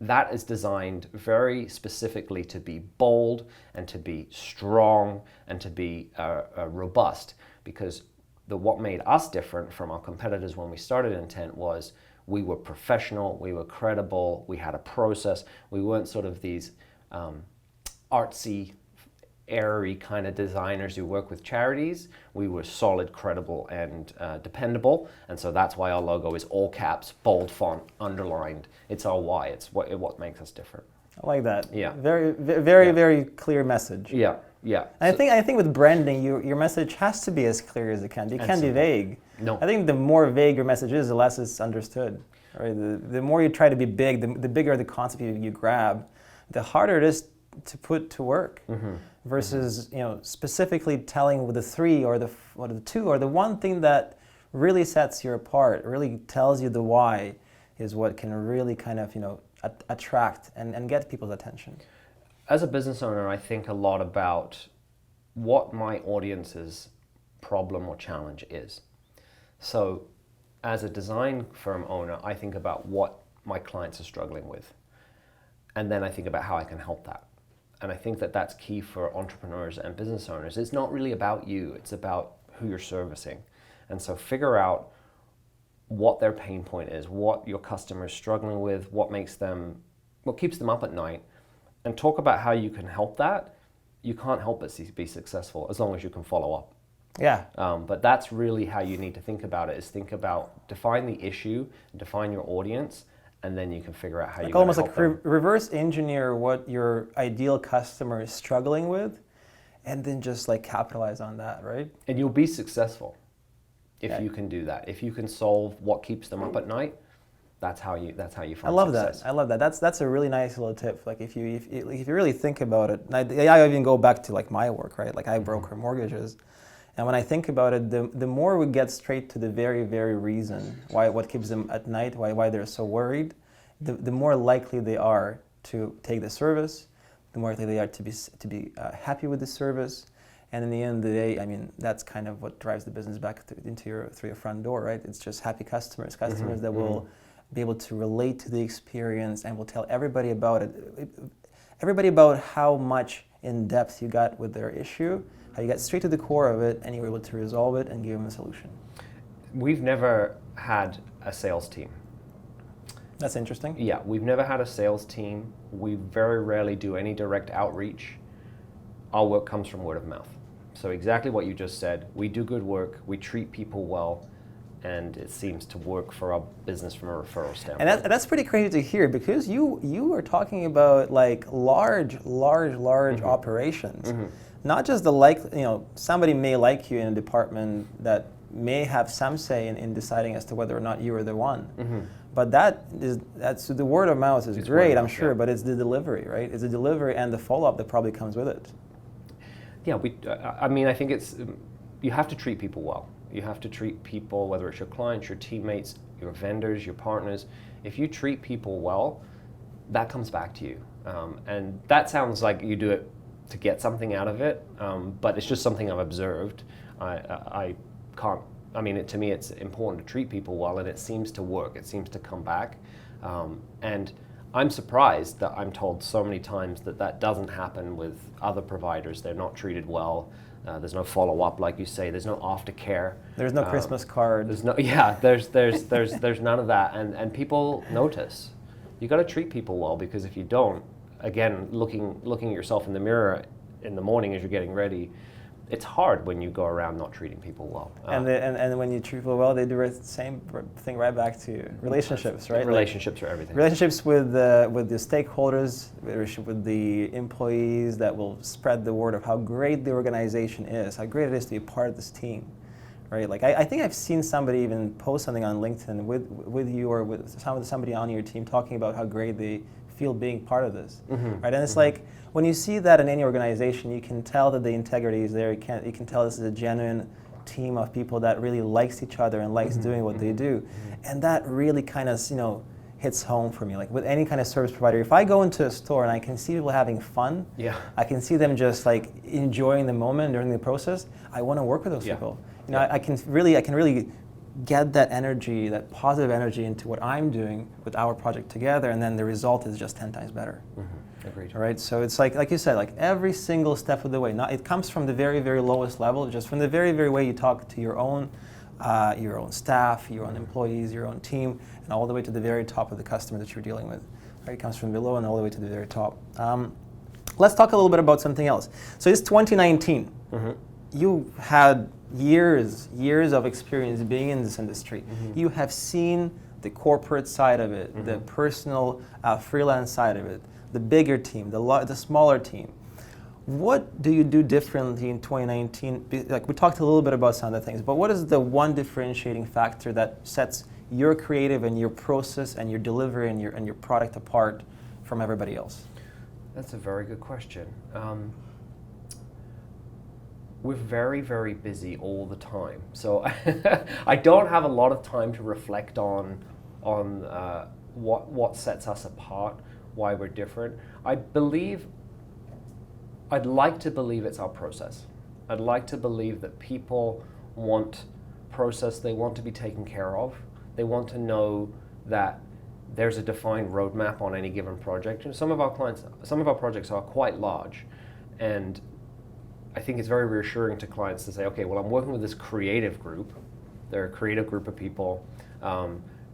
[SPEAKER 2] that is designed very specifically to be bold and to be strong and to be robust, because what made us different from our competitors when we started Intent was we were professional, we were credible, we had a process. We weren't sort of these artsy, airy kind of designers who work with charities. We were solid, credible, and dependable, and so that's why our logo is all caps, bold font, underlined. It's our why. It's what makes us different.
[SPEAKER 1] I like that.
[SPEAKER 2] Yeah.
[SPEAKER 1] Very clear message.
[SPEAKER 2] Yeah.
[SPEAKER 1] And I think with branding, your message has to be as clear as it can. It can't be vague.
[SPEAKER 2] No.
[SPEAKER 1] I think the more vague your message is, the less it's understood. Right? The more you try to be big, the bigger the concept you grab, the harder it is to put to work. Mm-hmm. Versus, specifically telling with the three or the two or the one thing that really sets you apart, really tells you the why, is what can really kind of, attract and get people's attention.
[SPEAKER 2] As a business owner, I think a lot about what my audience's problem or challenge is. So as a design firm owner, I think about what my clients are struggling with. And then I think about how I can help that. And I think that that's key for entrepreneurs and business owners. It's not really about you, it's about who you're servicing. And so figure out what their pain point is, what your customer is struggling with, what keeps them up at night, and talk about how you can help that. You can't help but be successful as long as you can follow up.
[SPEAKER 1] Yeah.
[SPEAKER 2] But that's really how you need to think about it, is define the issue, define your audience, and then you can figure out how you're going to help them.
[SPEAKER 1] Reverse engineer what your ideal customer is struggling with, and then just capitalize on that, right?
[SPEAKER 2] And you'll be successful if you can do that. If you can solve what keeps them up at night, that's how you find success.
[SPEAKER 1] I love that. That's a really nice little tip. If you really think about it, and I even go back to my work, right? I broker mortgages. And when I think about it, the more we get straight to the very, very reason what keeps them at night, why they're so worried, the more likely they are to take the service, the more likely they are to be happy with the service, and in the end of the day, that's kind of what drives the business back through your front door, right? It's just happy customers that will be able to relate to the experience and will tell everybody about it, everybody about how much in depth you got with their issue, how you got straight to the core of it, and you were able to resolve it and give them a solution.
[SPEAKER 2] We've never had a sales team.
[SPEAKER 1] That's interesting.
[SPEAKER 2] Yeah, we've never had a sales team. We very rarely do any direct outreach. Our work comes from word of mouth. So exactly what you just said. We do good work, we treat people well, and it seems to work for our business from a referral standpoint.
[SPEAKER 1] And that's pretty crazy to hear, because you are talking about large mm-hmm. operations. Mm-hmm. Not just somebody may like you in a department that may have some say in deciding as to whether or not you are the one. Mm-hmm. But that's the word of mouth is great, I'm sure, but it's the delivery, right? It's the delivery and the follow-up that probably comes with it.
[SPEAKER 2] Yeah, I think you have to treat people well. You have to treat people, whether it's your clients, your teammates, your vendors, your partners. If you treat people well, that comes back to you. And that sounds like you do it to get something out of it, but it's just something I've observed. To me, it's important to treat people well, and it seems to work. It seems to come back. And I'm surprised that I'm told so many times that doesn't happen with other providers. They're not treated well. There's no follow-up, like you say. There's no aftercare.
[SPEAKER 1] There's no Christmas card.
[SPEAKER 2] There's none of that, and people notice. You got to treat people well, because if you don't, again, looking at yourself in the mirror in the morning as you're getting ready, it's hard when you go around not treating people well.
[SPEAKER 1] And when you treat people well, they do the same thing right back to you. Relationships, right?
[SPEAKER 2] Relationships are everything.
[SPEAKER 1] Relationships with the stakeholders, relationship with the employees that will spread the word of how great the organization is, how great it is to be part of this team, right? Like I think I've seen somebody even post something on LinkedIn with you or with somebody on your team talking about how great they feel being part of this, right? And it's like, when you see that in any organization, you can tell that the integrity is there. You can tell this is a genuine team of people that really likes each other and likes doing what they do. And that really kind of, hits home for me. Like with any kind of service provider, if I go into a store and I can see people having fun, I can see them just like enjoying the moment during the process, I want to work with those people. I can really get that energy, that positive energy into what I'm doing with our project together, and then the result is just 10 times better.
[SPEAKER 2] Agreed.
[SPEAKER 1] All right, so it's like you said, like every single step of the way. It comes from the very, very lowest level, just from the very, very way you talk to your own staff, your own employees, your own team, and all the way to the very top of the customer that you're dealing with. Right, it comes from below and all the way to the very top. Let's talk a little bit about something else. So it's 2019. You had years of experience being in this industry. You have seen the corporate side of it, the personal freelance side of it, the bigger team, the smaller team. What do you do differently in 2019? Like we talked a little bit about some of the things, but what is the one differentiating factor that sets your creative and your process and your delivery and your product apart from everybody else?
[SPEAKER 2] That's a very good question. We're very, very busy all the time. So I don't have a lot of time to reflect on what sets us apart, why we're different. I'd like to believe it's our process. I'd like to believe that people want process, they want to be taken care of. They want to know that there's a defined roadmap on any given project. And some of our projects are quite large, and I think it's very reassuring to clients to say, okay, well, I'm working with this creative group. They're a creative group of people.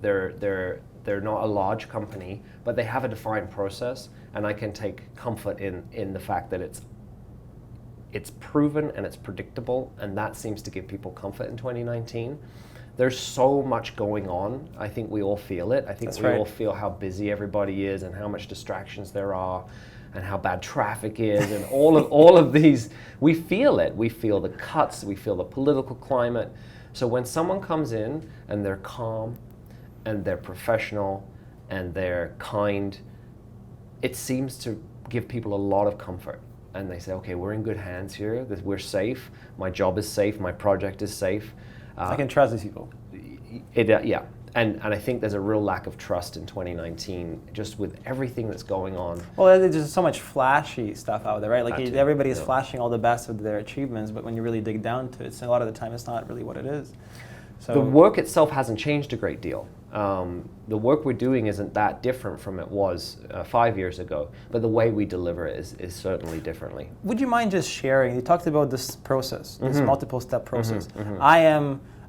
[SPEAKER 2] They're not a large company, but they have a defined process, and I can take comfort in the fact that it's proven and it's predictable, and that seems to give people comfort in 2019. There's so much going on. I think we all feel it. I think we all feel how busy everybody is and how much distractions there are and how bad traffic is and all of these. We feel it. We feel the cuts. We feel the political climate. So when someone comes in and they're calm and they're professional and they're kind, it seems to give people a lot of comfort. And they say, okay, we're in good hands here. We're safe. My job is safe. My project is safe.
[SPEAKER 1] I can trust these people.
[SPEAKER 2] Yeah. And I think there's a real lack of trust in 2019, just with everything that's going on.
[SPEAKER 1] Well, there's just so much flashy stuff out there, right? Like everybody is flashing all the best of their achievements, but when you really dig down to it, a lot of the time it's not really what it is. So
[SPEAKER 2] the work itself hasn't changed a great deal. The work we're doing isn't that different from it was 5 years ago, but the way we deliver it is certainly differently.
[SPEAKER 1] Would you mind just sharing? You talked about this process, this multiple step process.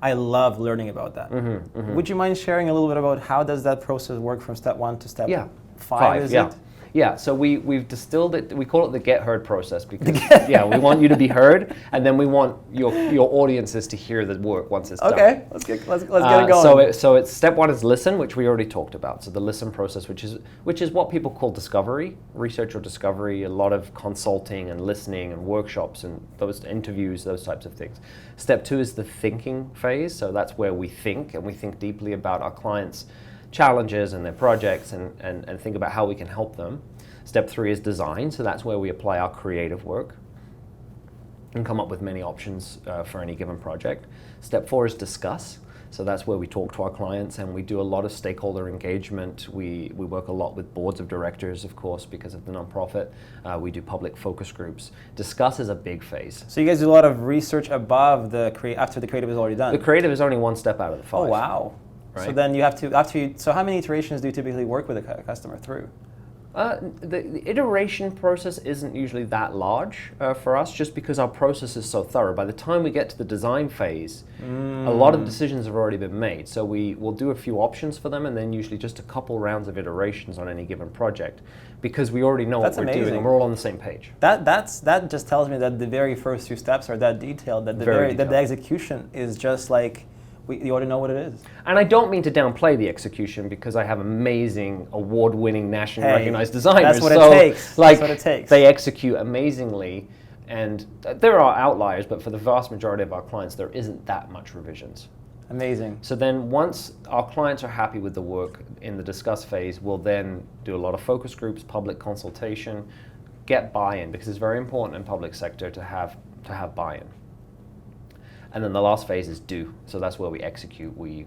[SPEAKER 1] I love learning about that. Would you mind sharing a little bit about how does that process work from step 1 to step 5? Is it?
[SPEAKER 2] Yeah, so we've distilled it. We call it the get heard process because we want you to be heard, and then we want your audiences to hear the work once it's done.
[SPEAKER 1] Okay, let's get it going.
[SPEAKER 2] So it's step 1 is listen, which we already talked about. So the listen process, which is what people call discovery, research or discovery. A lot of consulting and listening and workshops and those interviews, those types of things. Step 2 is the thinking phase. So that's where we think, and we think deeply about our clients' challenges and their projects and think about how we can help them. Step 3 is design, so that's where we apply our creative work and come up with many options for any given project. Step 4 is discuss. So that's where we talk to our clients, and we do a lot of stakeholder engagement. We work a lot with boards of directors, of course, because of the nonprofit. We do public focus groups. Discuss is a big phase.
[SPEAKER 1] So you guys do a lot of research above after the creative is already done?
[SPEAKER 2] The creative is only one step out of the 5.
[SPEAKER 1] Oh, wow. Right? So then you have to, so how many iterations do you typically work with a customer through?
[SPEAKER 2] The iteration process isn't usually that large for us, just because our process is so thorough. By the time we get to the design phase, a lot of decisions have already been made. So we will do a few options for them, and then usually just a couple rounds of iterations on any given project, because we already know what we're doing and we're all on the same page.
[SPEAKER 1] That just tells me that the very first 2 steps are that detailed, that that the execution is just like, you already know what it is.
[SPEAKER 2] And I don't mean to downplay the execution, because I have amazing, award-winning, nationally recognized designers.
[SPEAKER 1] That's what it takes.
[SPEAKER 2] Like,
[SPEAKER 1] that's what it takes.
[SPEAKER 2] They execute amazingly, and there are outliers, but for the vast majority of our clients, there isn't that much revisions.
[SPEAKER 1] Amazing.
[SPEAKER 2] So then once our clients are happy with the work in the discuss phase, we'll then do a lot of focus groups, public consultation, get buy-in, because it's very important in public sector to have buy-in. And then the last phase is do. So that's where we execute. We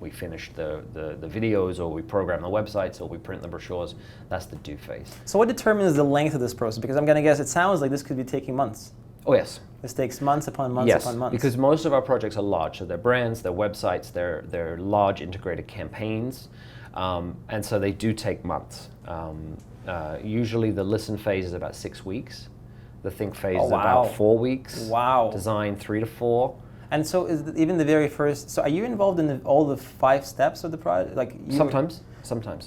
[SPEAKER 2] finish the videos, or we program the websites, or we print the brochures. That's the do phase.
[SPEAKER 1] So what determines the length of this process? Because I'm going to guess it sounds like this could be taking months.
[SPEAKER 2] Oh, yes.
[SPEAKER 1] This takes months upon months upon months.
[SPEAKER 2] Because most of our projects are large. So they're brands, they're websites, they're large integrated campaigns. And so they do take months. Usually the listen phase is about 6 weeks. The think phase is about 4 weeks.
[SPEAKER 1] Wow.
[SPEAKER 2] Design 3 to 4.
[SPEAKER 1] And so is even the very first, so are you involved in all the 5 steps of the project? Like
[SPEAKER 2] Sometimes.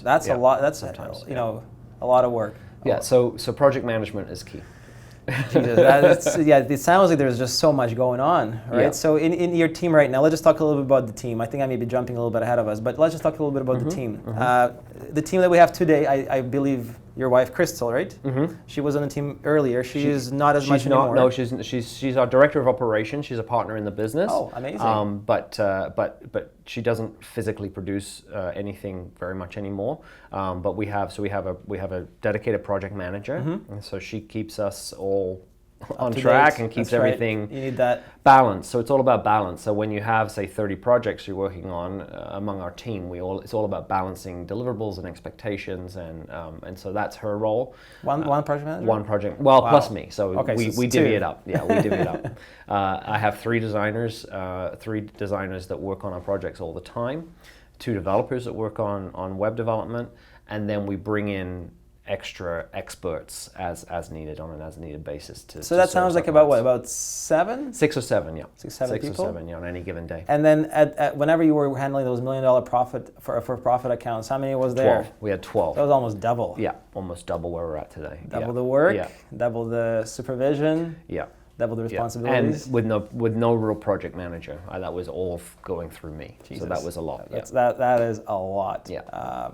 [SPEAKER 1] That's a lot, that's a lot of work.
[SPEAKER 2] Yeah, so project management is key.
[SPEAKER 1] Jesus, it sounds like there's just so much going on, right?
[SPEAKER 2] Yeah.
[SPEAKER 1] So in your team right now, let's just talk a little bit about the team. I think I may be jumping a little bit ahead of us, but let's just talk a little bit about the team. The team that we have today, I believe your wife, Crystal, right? She was on the team earlier. She's not as much anymore.
[SPEAKER 2] No, she's our director of operations. She's a partner in the business.
[SPEAKER 1] Oh, amazing.
[SPEAKER 2] But she doesn't physically produce anything very much anymore. But we have a dedicated project manager, and so she keeps us all on track and keeps everything
[SPEAKER 1] You need that
[SPEAKER 2] balance. So it's all about balance. So when you have, say, 30 projects you're working on among our team, it's all about balancing deliverables and expectations, and so that's her role.
[SPEAKER 1] One project manager?
[SPEAKER 2] One project, plus me. So we divvy it up. Yeah, we divvy it up. I have 3 designers that work on our projects all the time, 2 developers that work on web development, and then we bring in extra experts as needed on an as needed basis. So
[SPEAKER 1] that sounds like about 7?
[SPEAKER 2] 6 or 7, yeah.
[SPEAKER 1] 6 or 7 people?
[SPEAKER 2] 6 or 7, yeah, on any given day.
[SPEAKER 1] And then whenever you were handling those $1 million profit accounts, how many was there?
[SPEAKER 2] 12. We had 12.
[SPEAKER 1] That was almost double.
[SPEAKER 2] Yeah, almost double where we're at today.
[SPEAKER 1] Double the work, double the supervision.
[SPEAKER 2] Yeah.
[SPEAKER 1] Double the responsibilities.
[SPEAKER 2] And with no real project manager. That was all going through me.
[SPEAKER 1] Jesus.
[SPEAKER 2] So that was a lot.
[SPEAKER 1] That is a lot.
[SPEAKER 2] Yeah.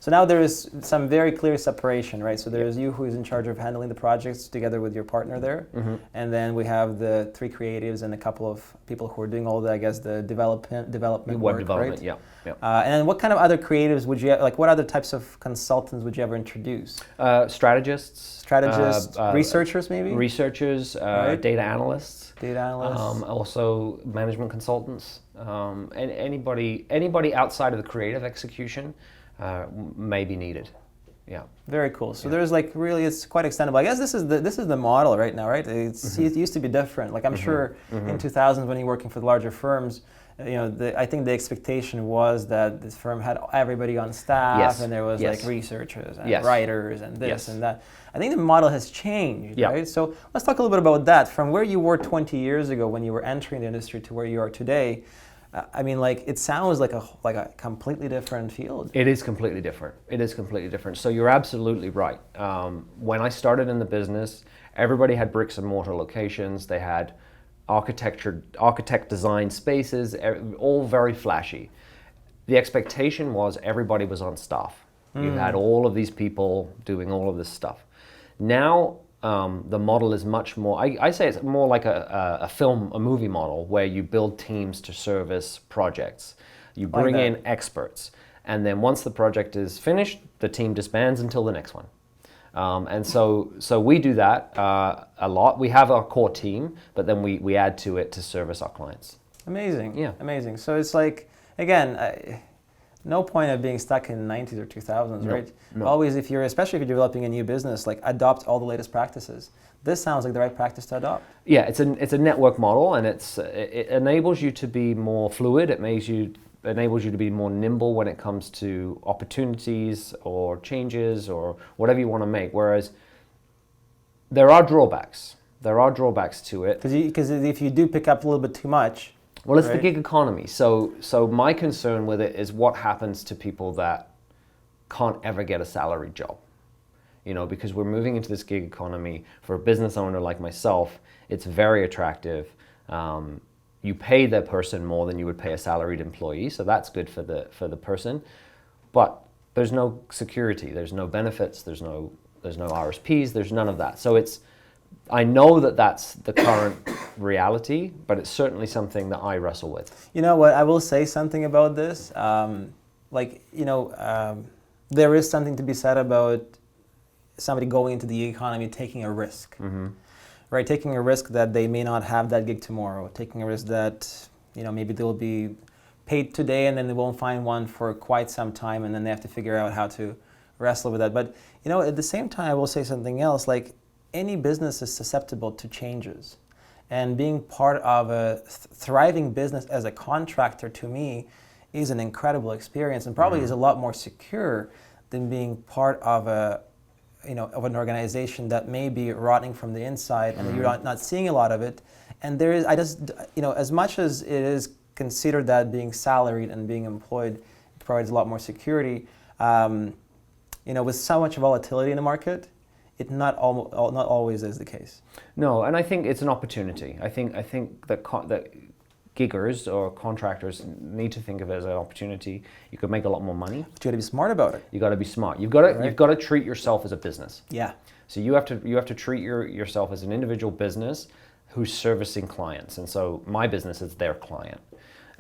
[SPEAKER 1] So now there is some very clear separation, right? So there is you who is in charge of handling the projects together with your partner there. And then we have the 3 creatives and a couple of people who are doing all the development
[SPEAKER 2] web
[SPEAKER 1] work,
[SPEAKER 2] development,
[SPEAKER 1] right?
[SPEAKER 2] yeah.
[SPEAKER 1] And then what kind of other creatives would you have, like what other types of consultants would you ever introduce?
[SPEAKER 2] Strategists,
[SPEAKER 1] researchers maybe?
[SPEAKER 2] Researchers,
[SPEAKER 1] right?
[SPEAKER 2] data analysts.
[SPEAKER 1] Also
[SPEAKER 2] management consultants, and anybody outside of the creative execution may be needed. Yeah.
[SPEAKER 1] Very cool. So there's it's quite extendable. I guess this is the model right now, right? It used to be different. Like I'm sure in 2000 when you're working for the larger firms, I think the expectation was that this firm had everybody on staff and there was researchers and writers and this and that. I think the model has changed, right? So let's talk a little bit about that. From where you were 20 years ago when you were entering the industry to where you are today. It sounds like a completely different field.
[SPEAKER 2] It is completely different. So you're absolutely right. When I started in the business, everybody had bricks and mortar locations. They had architect design spaces, all very flashy. The expectation was everybody was on staff. You had all of these people doing all of this stuff. Now, the model is much more, I say it's more like a movie model where you build teams to service projects. You bring in experts. And then once the project is finished, the team disbands until the next one. And so we do that a lot. We have our core team, but then we add to it to service our clients.
[SPEAKER 1] Amazing.
[SPEAKER 2] Yeah.
[SPEAKER 1] Amazing. So it's like, again, no point of being stuck in the 90s or 2000s, right?
[SPEAKER 2] No.
[SPEAKER 1] Always, especially if you're developing a new business, like adopt all the latest practices. This sounds like the right practice to adopt.
[SPEAKER 2] Yeah, it's a network model, and it enables you to be more fluid. It enables you to be more nimble when it comes to opportunities or changes or whatever you want to make. Whereas there are drawbacks. There are drawbacks to it.
[SPEAKER 1] Because if you do pick up a little bit too much.
[SPEAKER 2] Well, it's the gig economy. So my concern with it is what happens to people that can't ever get a salaried job. Because we're moving into this gig economy. For a business owner like myself, it's very attractive. You pay the person more than you would pay a salaried employee, so that's good for the person. But there's no security, there's no benefits, there's no RSPs, there's none of that. So I know that that's the current reality, but it's certainly something that I wrestle with.
[SPEAKER 1] You know what? I will say something about this. There is something to be said about somebody going into the economy taking a risk.
[SPEAKER 2] Mm-hmm.
[SPEAKER 1] Right, taking a risk that they may not have that gig tomorrow, taking a risk that maybe they'll be paid today and then they won't find one for quite some time, and then they have to figure out how to wrestle with that. But at the same time, I will say something else. Like, any business is susceptible to changes, and being part of a thriving business as a contractor, to me, is an incredible experience, and probably is a lot more secure than being part of of an organization that may be rotting from the inside, and you're not seeing a lot of it. And there is, as much as it is considered that being salaried and being employed provides a lot more security, with so much volatility in the market, it not always is the case.
[SPEAKER 2] No, and I think it's an opportunity. I think that giggers or contractors need to think of it as an opportunity. You could make a lot more money.
[SPEAKER 1] But you got to be smart about it.
[SPEAKER 2] You got to be smart. You've got to treat yourself as a business.
[SPEAKER 1] Yeah.
[SPEAKER 2] So you have to treat yourself as an individual business who's servicing clients. And so my business is their client.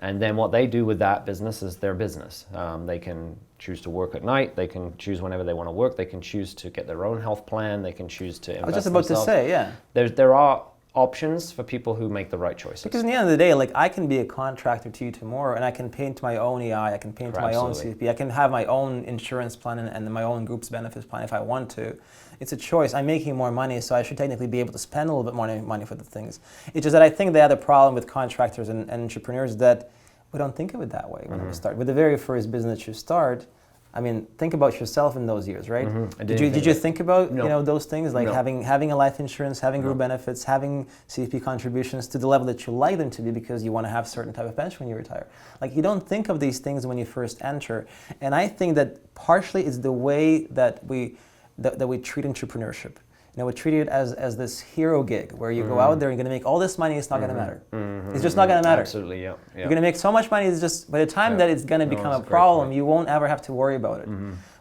[SPEAKER 2] And then what they do with that business is their business. They can choose to work at night. They can choose whenever they want to work. They can choose to get their own health plan. They can choose to invest.
[SPEAKER 1] I was just about to say, yeah.
[SPEAKER 2] There are options for people who make the right choices.
[SPEAKER 1] Because in the end of the day, like, I can be a contractor to you tomorrow, and I can pay into my own EI, I can pay into my own CFP, I can have my own insurance plan and my own group's benefits plan if I want to. It's a choice. I'm making more money, so I should technically be able to spend a little bit more money for the things. It's just that I think the other problem with contractors and entrepreneurs is that we don't think of it that way when we start. With the very first business you start, I mean, think about yourself in those years, right?
[SPEAKER 2] Mm-hmm.
[SPEAKER 1] Did you think about those things, like
[SPEAKER 2] No.
[SPEAKER 1] having a life insurance, having group benefits, having CFP contributions to the level that you like them to be because you want to have a certain type of pension when you retire? Like, you don't think of these things when you first enter, and I think that partially it's the way that we treat entrepreneurship. We treat it as this hero gig where you go out there and you're going to make all this money. It's not going to matter. It's just not going to matter.
[SPEAKER 2] Absolutely, yeah.
[SPEAKER 1] You're going to make so much money. It's just by the time that it's going to become a problem, you won't ever have to worry about it.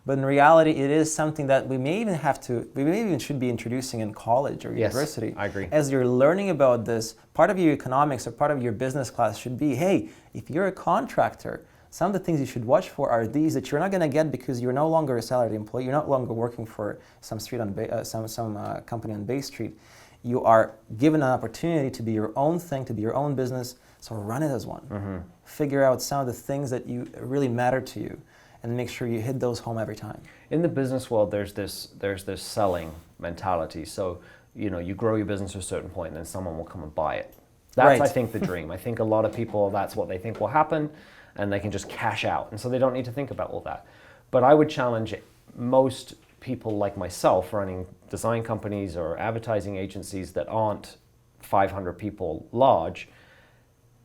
[SPEAKER 1] But in reality, it is something that we may even should be introducing in college or university.
[SPEAKER 2] Yes, I agree.
[SPEAKER 1] As you're learning about this, part of your economics or part of your business class should be, hey, if you're a contractor, some of the things you should watch for are these that you're not going to get because you're no longer a salaried employee. You're no longer working for some company on Bay Street. You are given an opportunity to be your own thing, to be your own business. So run it as one. Figure out some of the things that you really matter to you, and make sure you hit those home every time.
[SPEAKER 2] In the business world, there's this selling mentality. So you grow your business to a certain point, and then someone will come and buy it. That's I think the dream. I think a lot of people, that's what they think will happen. And they can just cash out. And so they don't need to think about all that. But I would challenge most people like myself running design companies or advertising agencies that aren't 500 people large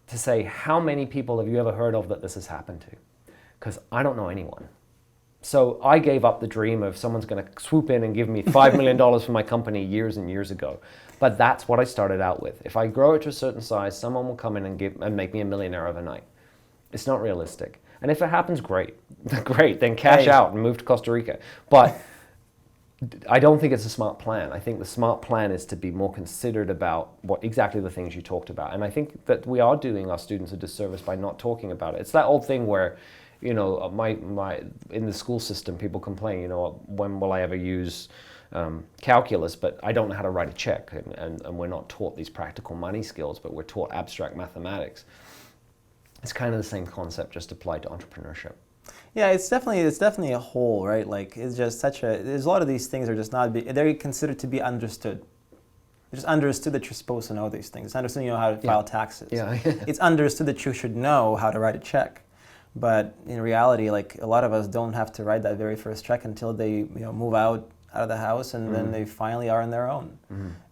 [SPEAKER 2] to say, how many people have you ever heard of that this has happened to? Because I don't know anyone. So I gave up the dream of someone's going to swoop in and give me $5 million for my company years and years ago. But that's what I started out with. If I grow it to a certain size, someone will come in and make me a millionaire overnight. It's not realistic. And if it happens, great, then cash out and move to Costa Rica. But I don't think it's a smart plan. I think the smart plan is to be more considered about exactly the things you talked about. And I think that we are doing our students a disservice by not talking about it. It's that old thing where you know, my in the school system, people complain, you know, when will I ever use calculus, but I don't know how to write a check, and we're not taught these practical money skills, but we're taught abstract mathematics. It's kind of the same concept, just applied to entrepreneurship.
[SPEAKER 1] Yeah, it's definitely a whole, right? Like, it's just there's a lot of these things are just they're considered to be understood. It's understood that you're supposed to know these things. It's understood you know how to file taxes.
[SPEAKER 2] Yeah.
[SPEAKER 1] It's understood that you should know how to write a check. But in reality, like, a lot of us don't have to write that very first check until they move out of the house, and then they finally are on their own.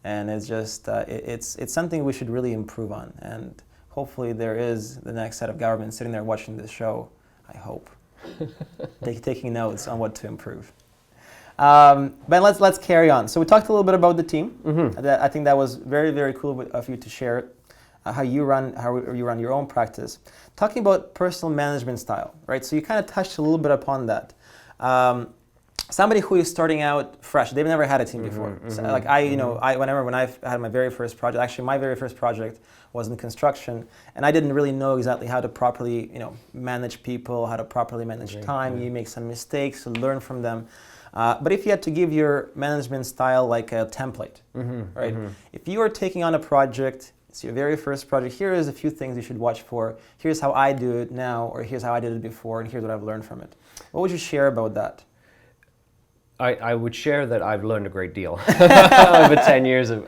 [SPEAKER 1] And it's just it's something we should really improve on. And hopefully there is the next set of government sitting there watching this show. I hope taking notes on what to improve. Ben, let's carry on. So we talked a little bit about the team. I think that was very, very cool of you to share how you run your own practice. Talking about personal management style, right? So you kind of touched a little bit upon that. Somebody who is starting out fresh, they've never had a team before. So, like when I've had my very first project, actually my very first project was in construction, and I didn't really know exactly how to properly, manage people, how to properly manage time. You make some mistakes, you learn from them. But if you had to give your management style like a template, right? If you are taking on a project, it's your very first project, here is a few things you should watch for. Here's how I do it now, or here's how I did it before, and here's what I've learned from it. What would you share about that?
[SPEAKER 2] I would share that I've learned a great deal over 10 years of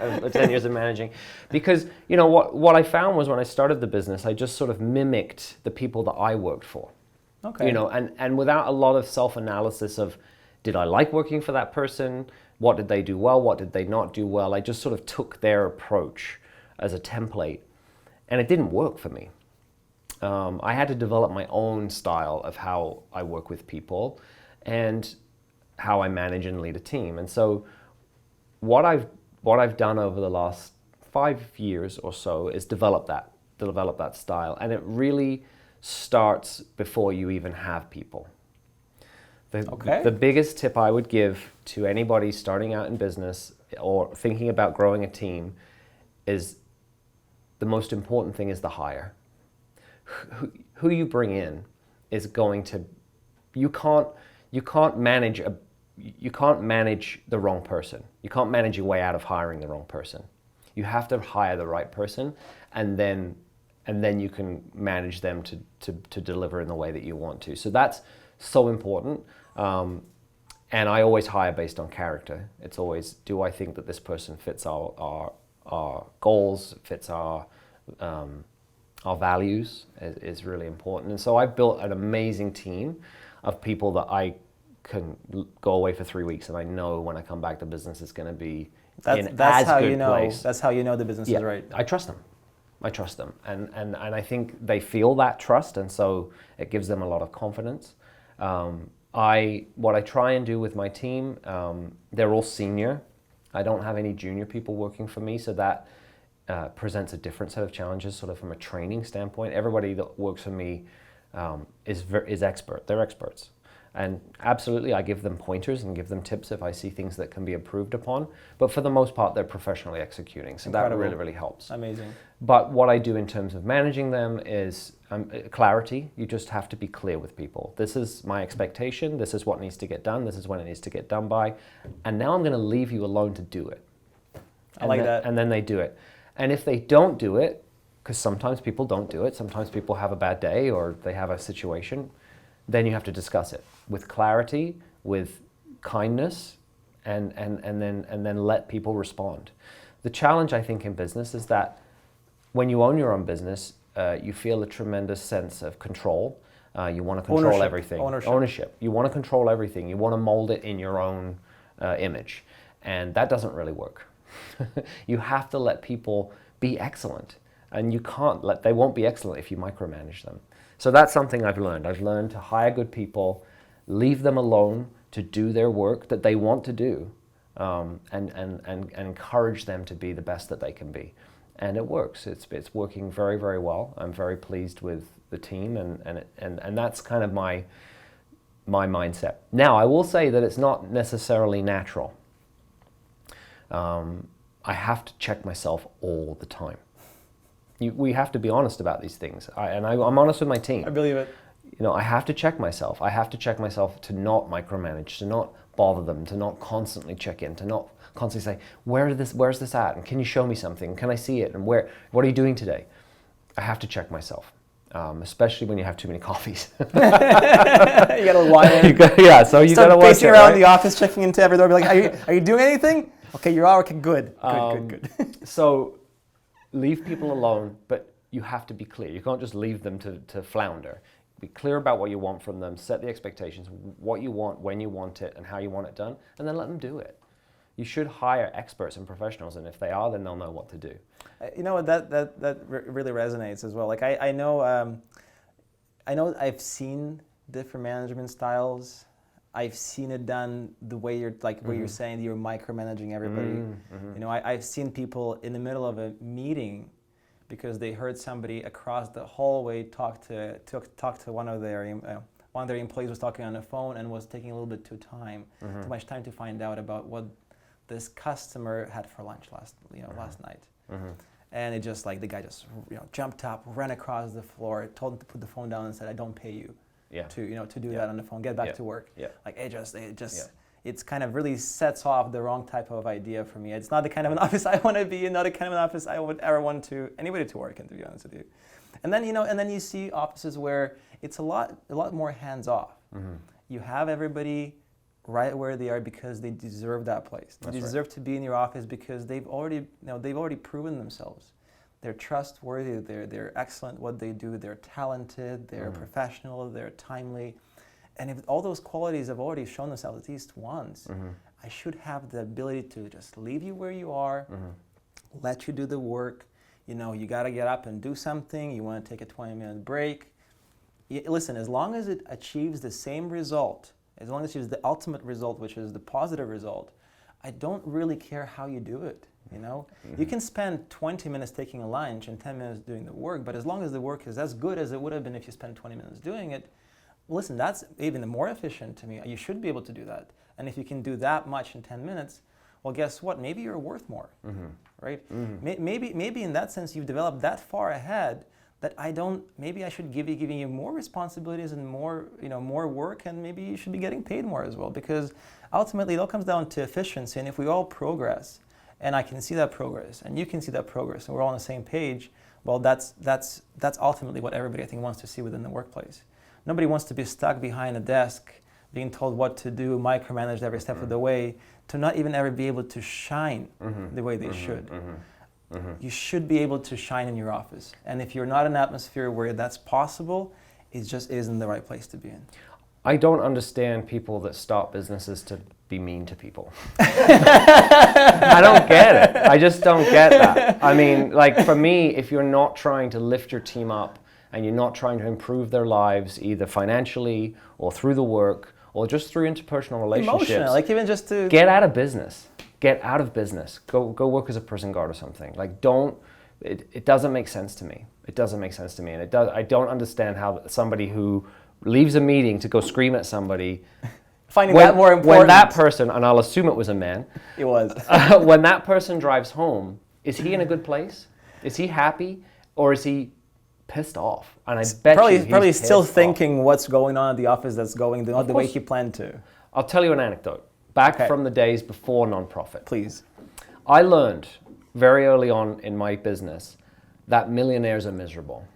[SPEAKER 2] managing, because what I found was when I started the business, I just sort of mimicked the people that I worked for.
[SPEAKER 1] Okay.
[SPEAKER 2] And without a lot of self-analysis of, did I like working for that person? What did they do well? What did they not do well? I just sort of took their approach as a template, and it didn't work for me. I had to develop my own style of how I work with people and how I manage and lead a team. And so what I've done over the last 5 years or so is develop that style, and it really starts before you even have people. The biggest tip I would give to anybody starting out in business or thinking about growing a team is the most important thing is the hire. Who you bring in is going to, you can't manage the wrong person. You can't manage your way out of hiring the wrong person. You have to hire the right person, and then you can manage them to deliver in the way that you want to. So that's so important. And I always hire based on character. It's always, do I think that this person fits our goals, fits our values is really important. And so I've built an amazing team of people that I can go away for 3 weeks, and I know when I come back, the business is going to be in as good place.
[SPEAKER 1] That's how you know the business is right.
[SPEAKER 2] I trust them, and I think they feel that trust, and so it gives them a lot of confidence. What I try and do with my team, they're all senior. I don't have any junior people working for me, so that presents a different set of challenges, sort of from a training standpoint. Everybody that works for me is expert. They're experts. And absolutely, I give them pointers and give them tips if I see things that can be improved upon. But for the most part, they're professionally executing. So
[SPEAKER 1] Incredible.
[SPEAKER 2] That really, really helps.
[SPEAKER 1] Amazing.
[SPEAKER 2] But what I do in terms of managing them is clarity. You just have to be clear with people. This is my expectation. This is what needs to get done. This is when it needs to get done by. And now I'm going to leave you alone to do it.
[SPEAKER 1] I like that.
[SPEAKER 2] And then they do it. And if they don't do it, because sometimes people don't do it, sometimes people have a bad day or they have a situation, then you have to discuss it with clarity, with kindness, and then let people respond. The challenge, I think, in business is that when you own your own business, you feel a tremendous sense of control. You want to control everything. Ownership. You want to control everything. You want to mold it in your own image. And that doesn't really work. You have to let people be excellent. And they won't be excellent if you micromanage them. So that's something I've learned. I've learned to hire good people, leave them alone to do their work that they want to do, and encourage them to be the best that they can be. And it works. It's working very, very well. I'm very pleased with the team, and that's kind of my mindset. Now, I will say that it's not necessarily natural. I have to check myself all the time. We have to be honest about these things, I'm honest with my team.
[SPEAKER 1] I believe it.
[SPEAKER 2] I have to check myself. I have to check myself to not micromanage, to not bother them, to not constantly check in, to not constantly say, where's this at? And can you show me something? Can I see it? And what are you doing today? I have to check myself, especially when you have too many coffees.
[SPEAKER 1] You gotta watch it.
[SPEAKER 2] So you gotta watch it.
[SPEAKER 1] Pacing around the office, checking into every door, be like, are you doing anything? Okay, you're all okay, good.
[SPEAKER 2] So leave people alone, but you have to be clear. You can't just leave them to flounder. Be clear about what you want from them, set the expectations, what you want, when you want it, and how you want it done, and then let them do it. You should hire experts and professionals, and if they are, then they'll know what to do.
[SPEAKER 1] You know what, that really resonates as well. Like I know I've seen different management styles. I've seen it done the way you're like where you're saying you're micromanaging everybody. You know, I've seen people in the middle of a meeting because they heard somebody across the hallway talk to one of their employees was talking on the phone and was taking a little bit too much time to find out about what this customer had for lunch last night. And it just like the guy just jumped up, ran across the floor, told him to put the phone down and said, "I don't pay you to do that on the phone. Get back to work." Like it's kind of really sets off the wrong type of idea for me. It's not the kind of an office I want to be in, not the kind of an office I would ever want anybody to work in, to be honest with you. And then you see offices where it's a lot more hands off. You have everybody right where they are because they deserve that place. They deserve to be in your office because they've already proven themselves. They're trustworthy. They're excellent at what they do. They're talented. They're professional. They're timely. And if all those qualities have already shown themselves at least once, I should have the ability to just leave you where you are, let you do the work. You got to get up and do something. You want to take a 20-minute break. Listen, as long as it achieves the same result, as long as it achieves the ultimate result, which is the positive result, I don't really care how you do it. You can spend 20 minutes taking a lunch and 10 minutes doing the work, but as long as the work is as good as it would have been if you spent 20 minutes doing it, listen, that's even more efficient to me. You should be able to do that. And if you can do that much in 10 minutes, well, guess what? Maybe you're worth more, right? Maybe in that sense you've developed that far ahead that maybe I should giving you more responsibilities and more work, and maybe you should be getting paid more as well, because ultimately it all comes down to efficiency. And if we all progress, and I can see that progress, and you can see that progress, and we're all on the same page, well, that's ultimately what everybody, I think, wants to see within the workplace. Nobody wants to be stuck behind a desk, being told what to do, micromanaged every step of the way, to not even ever be able to shine the way they should. You should be able to shine in your office. And if you're not in an atmosphere where that's possible, it just isn't the right place to be in.
[SPEAKER 2] I don't understand people that start businesses to be mean to people. I don't get it. I just don't get that. I mean, like for me, if you're not trying to lift your team up and you're not trying to improve their lives either financially or through the work or just through interpersonal relationships,
[SPEAKER 1] emotional, like even just to
[SPEAKER 2] get out of business. Get out of business. Go work as a prison guard or something. Like it doesn't make sense to me. It doesn't make sense to me. And I don't understand how somebody who leaves a meeting to go scream at somebody,
[SPEAKER 1] finding that more important.
[SPEAKER 2] When that person, and I'll assume it was a man.
[SPEAKER 1] It was.
[SPEAKER 2] When that person drives home, is he in a good place? Is he happy? Or is he pissed off? And I bet
[SPEAKER 1] probably still thinking what's going on at the office that's going not the way he planned to.
[SPEAKER 2] I'll tell you an anecdote. Back from the days before nonprofit.
[SPEAKER 1] Please.
[SPEAKER 2] I learned very early on in my business that millionaires are miserable.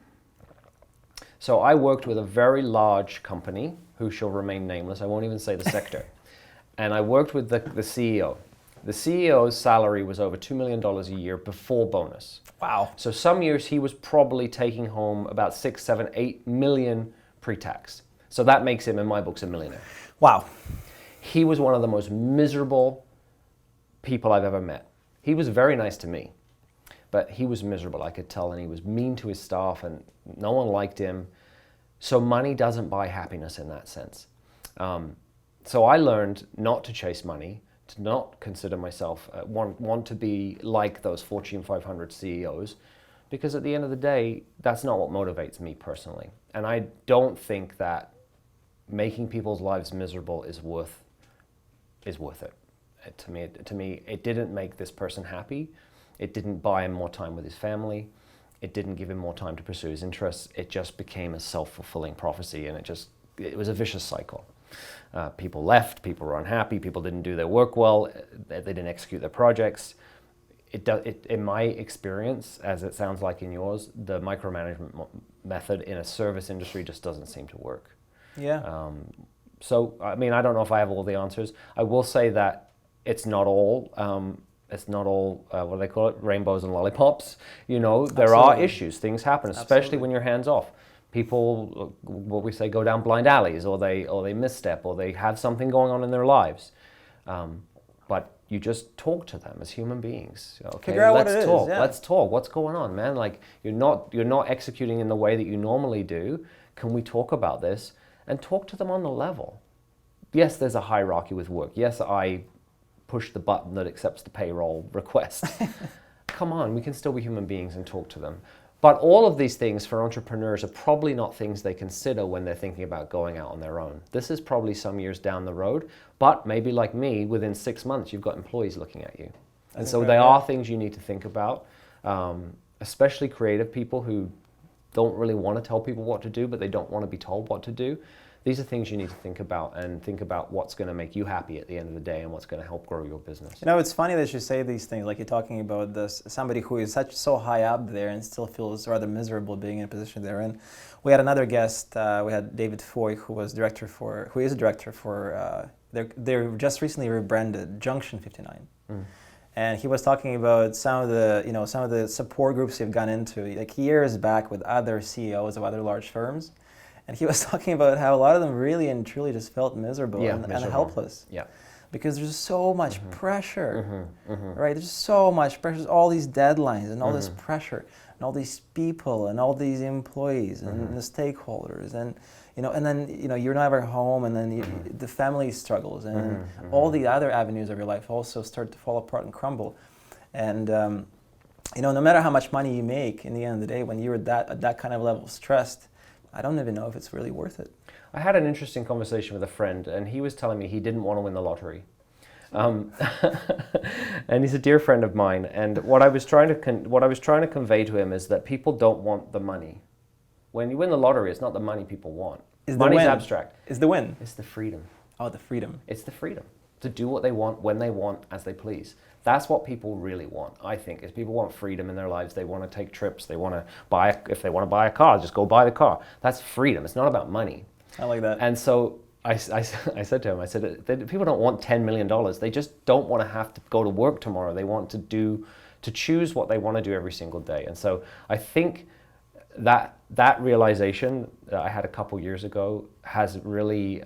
[SPEAKER 2] So I worked with a very large company who shall remain nameless. I won't even say the sector. And I worked with the CEO. The CEO's salary was over $2 million a year before bonus.
[SPEAKER 1] Wow.
[SPEAKER 2] So some years he was probably taking home about 6, 7, 8 million pre-tax. So that makes him, in my books, a millionaire.
[SPEAKER 1] Wow.
[SPEAKER 2] He was one of the most miserable people I've ever met. He was very nice to me, but he was miserable, I could tell, and he was mean to his staff, and no one liked him. So money doesn't buy happiness in that sense. So I learned not to chase money, to not consider myself, want to be like those Fortune 500 CEOs, because at the end of the day, that's not what motivates me personally. And I don't think that making people's lives miserable is worth it. To me, it didn't make this person happy. It didn't buy him more time with his family. it didn't give him more time to pursue his interests. It just became a self-fulfilling prophecy, and it was a vicious cycle. People left, people were unhappy, people didn't do their work well, they didn't execute their projects. In my experience, as it sounds like in yours, the micromanagement method in a service industry just doesn't seem to work.
[SPEAKER 1] Yeah.
[SPEAKER 2] So, I mean, I don't know if I have all the answers. I will say that it's not all what do they call it, rainbows and lollipops. You know, there are issues, things happen, especially when you're hands off. People, what we say, go down blind alleys, or they misstep, or they have something going on in their lives. But you just talk to them as human beings. Okay,
[SPEAKER 1] figure out
[SPEAKER 2] let's
[SPEAKER 1] what it
[SPEAKER 2] talk.
[SPEAKER 1] is. Yeah.
[SPEAKER 2] Let's talk. What's going on, man? Like you're not executing in the way that you normally do. Can we talk about this? And talk to them on the level. Yes, there's a hierarchy with work. Yes, I push the button that accepts the payroll request. Come on, we can still be human beings and talk to them. But all of these things for entrepreneurs are probably not things they consider when they're thinking about going out on their own. This is probably some years down the road, but maybe like me, within 6 months, you've got employees looking at you. And so they are things you need to think about, especially creative people who don't really want to tell people what to do, but they don't want to be told what to do. These are things you need to think about, and think about what's going to make you happy at the end of the day and what's going to help grow your business.
[SPEAKER 1] You know, it's funny that you say these things, like you're talking about this, somebody who is so high up there and still feels rather miserable being in a position they're in. We had another guest, we had David Foy, who is a director for, they're just recently rebranded Junction 59. And he was talking about some of the support groups he've gone into, like years back with other CEOs of other large firms. And he was talking about how a lot of them really and truly just felt miserable and helpless.
[SPEAKER 2] Yeah.
[SPEAKER 1] Because there's so much pressure, right? There's so much pressure, there's all these deadlines and all this pressure and all these people and all these employees and the stakeholders and then you're never home, and then the family struggles and all the other avenues of your life also start to fall apart and crumble. And no matter how much money you make, in the end of the day, when you're at that kind of level of stress, I don't even know if it's really worth it.
[SPEAKER 2] I had an interesting conversation with a friend, and he was telling me he didn't want to win the lottery. And he's a dear friend of mine. And what I was trying to convey to him is that people don't want the money. When you win the lottery, it's not the money people want. Money's abstract.
[SPEAKER 1] Is the win?
[SPEAKER 2] It's the freedom.
[SPEAKER 1] Oh, the freedom.
[SPEAKER 2] It's the freedom to do what they want, when they want, as they please. That's what people really want, I think, is people want freedom in their lives. They want to take trips. They want to if they want to buy a car, just go buy the car. That's freedom. It's not about money.
[SPEAKER 1] I like that.
[SPEAKER 2] And so I said to him, I said, people don't want $10 million. They just don't want to have to go to work tomorrow. They want to choose what they want to do every single day. And so I think that realization that I had a couple years ago has really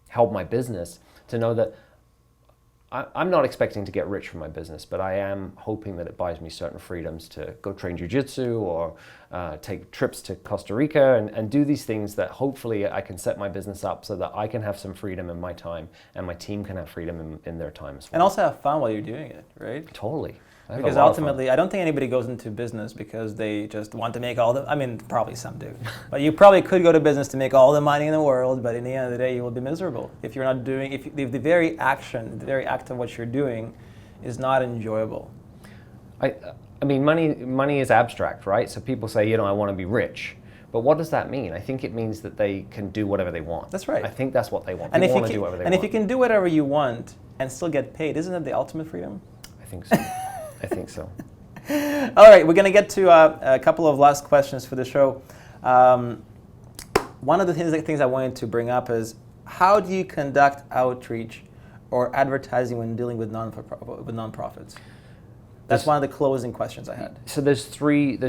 [SPEAKER 2] helped my business to know that I'm not expecting to get rich from my business, but I am hoping that it buys me certain freedoms to go train jiu-jitsu or take trips to Costa Rica and do these things that hopefully I can set my business up so that I can have some freedom in my time and my team can have freedom in their time as well.
[SPEAKER 1] And also have fun while you're doing it, right?
[SPEAKER 2] Totally.
[SPEAKER 1] Because ultimately, I don't think anybody goes into business because they just want to make probably some do. But you probably could go to business to make all the money in the world, but in the end of the day, you will be miserable if you're not doing, if the very act of what you're doing is not enjoyable.
[SPEAKER 2] I mean, money is abstract, right? So people say, I want to be rich. But what does that mean? I think it means that they can do whatever they want.
[SPEAKER 1] That's right.
[SPEAKER 2] I think that's what they want.
[SPEAKER 1] And
[SPEAKER 2] people want to do whatever they want.
[SPEAKER 1] And if you can do whatever you want and still get paid, isn't that the ultimate freedom?
[SPEAKER 2] I think so. I think so.
[SPEAKER 1] All right, we're going to get to a couple of last questions for the show. One of the things I wanted to bring up is, how do you conduct outreach or advertising when dealing with nonprofits? That's one of the closing questions I had.
[SPEAKER 2] So there's three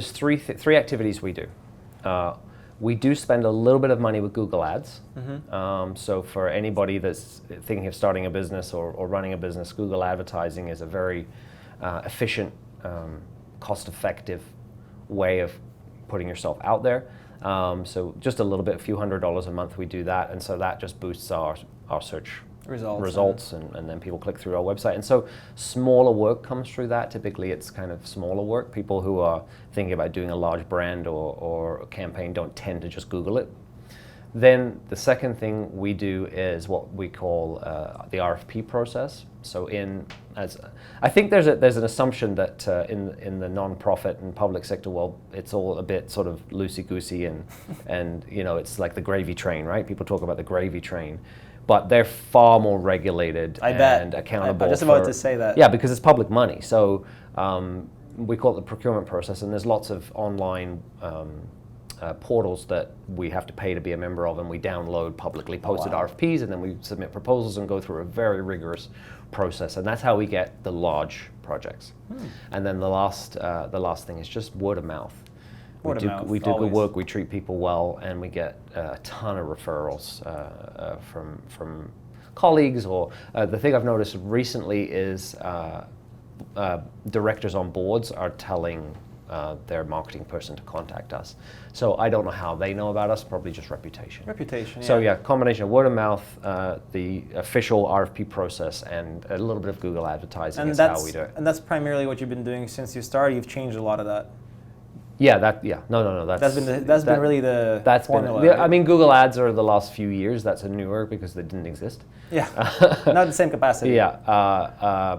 [SPEAKER 2] activities we do. We do spend a little bit of money with Google Ads. So for anybody that's thinking of starting a business or running a business, Google advertising is a very efficient, cost-effective way of putting yourself out there. So just a little bit, a few $100s a month, we do that, and so that just boosts our search results and then people click through our website. And so smaller work comes through that. Typically it's kind of smaller work. People who are thinking about doing a large brand or a campaign don't tend to just Google it. Then the second thing we do is what we call the RFP process. So I think there's an assumption that in the non-profit and public sector world, it's all a bit sort of loosey-goosey and it's like the gravy train, right? People talk about the gravy train, but they're far more regulated and accountable.
[SPEAKER 1] I'm just about to say that.
[SPEAKER 2] Yeah, because it's public money. So we call it the procurement process, and there's lots of online portals that we have to pay to be a member of, and we download publicly posted RFPs, and then we submit proposals and go through a very rigorous process, and that's how we get the large projects. And then the last thing is just word of mouth. We do good work, we treat people well, and we get a ton of referrals from colleagues. Or the thing I've noticed recently is directors on boards are telling their marketing person to contact us. So I don't know how they know about us, probably just reputation.
[SPEAKER 1] Reputation, yeah.
[SPEAKER 2] So yeah, combination of word of mouth, the official RFP process, and a little bit of Google advertising is how we do it.
[SPEAKER 1] And that's primarily what you've been doing since you started. You've changed a lot of that.
[SPEAKER 2] Yeah, no. That's
[SPEAKER 1] been really the formula.
[SPEAKER 2] Right? I mean, Google Ads are the last few years. That's a newer because they didn't exist.
[SPEAKER 1] Yeah, not the same capacity.
[SPEAKER 2] Yeah,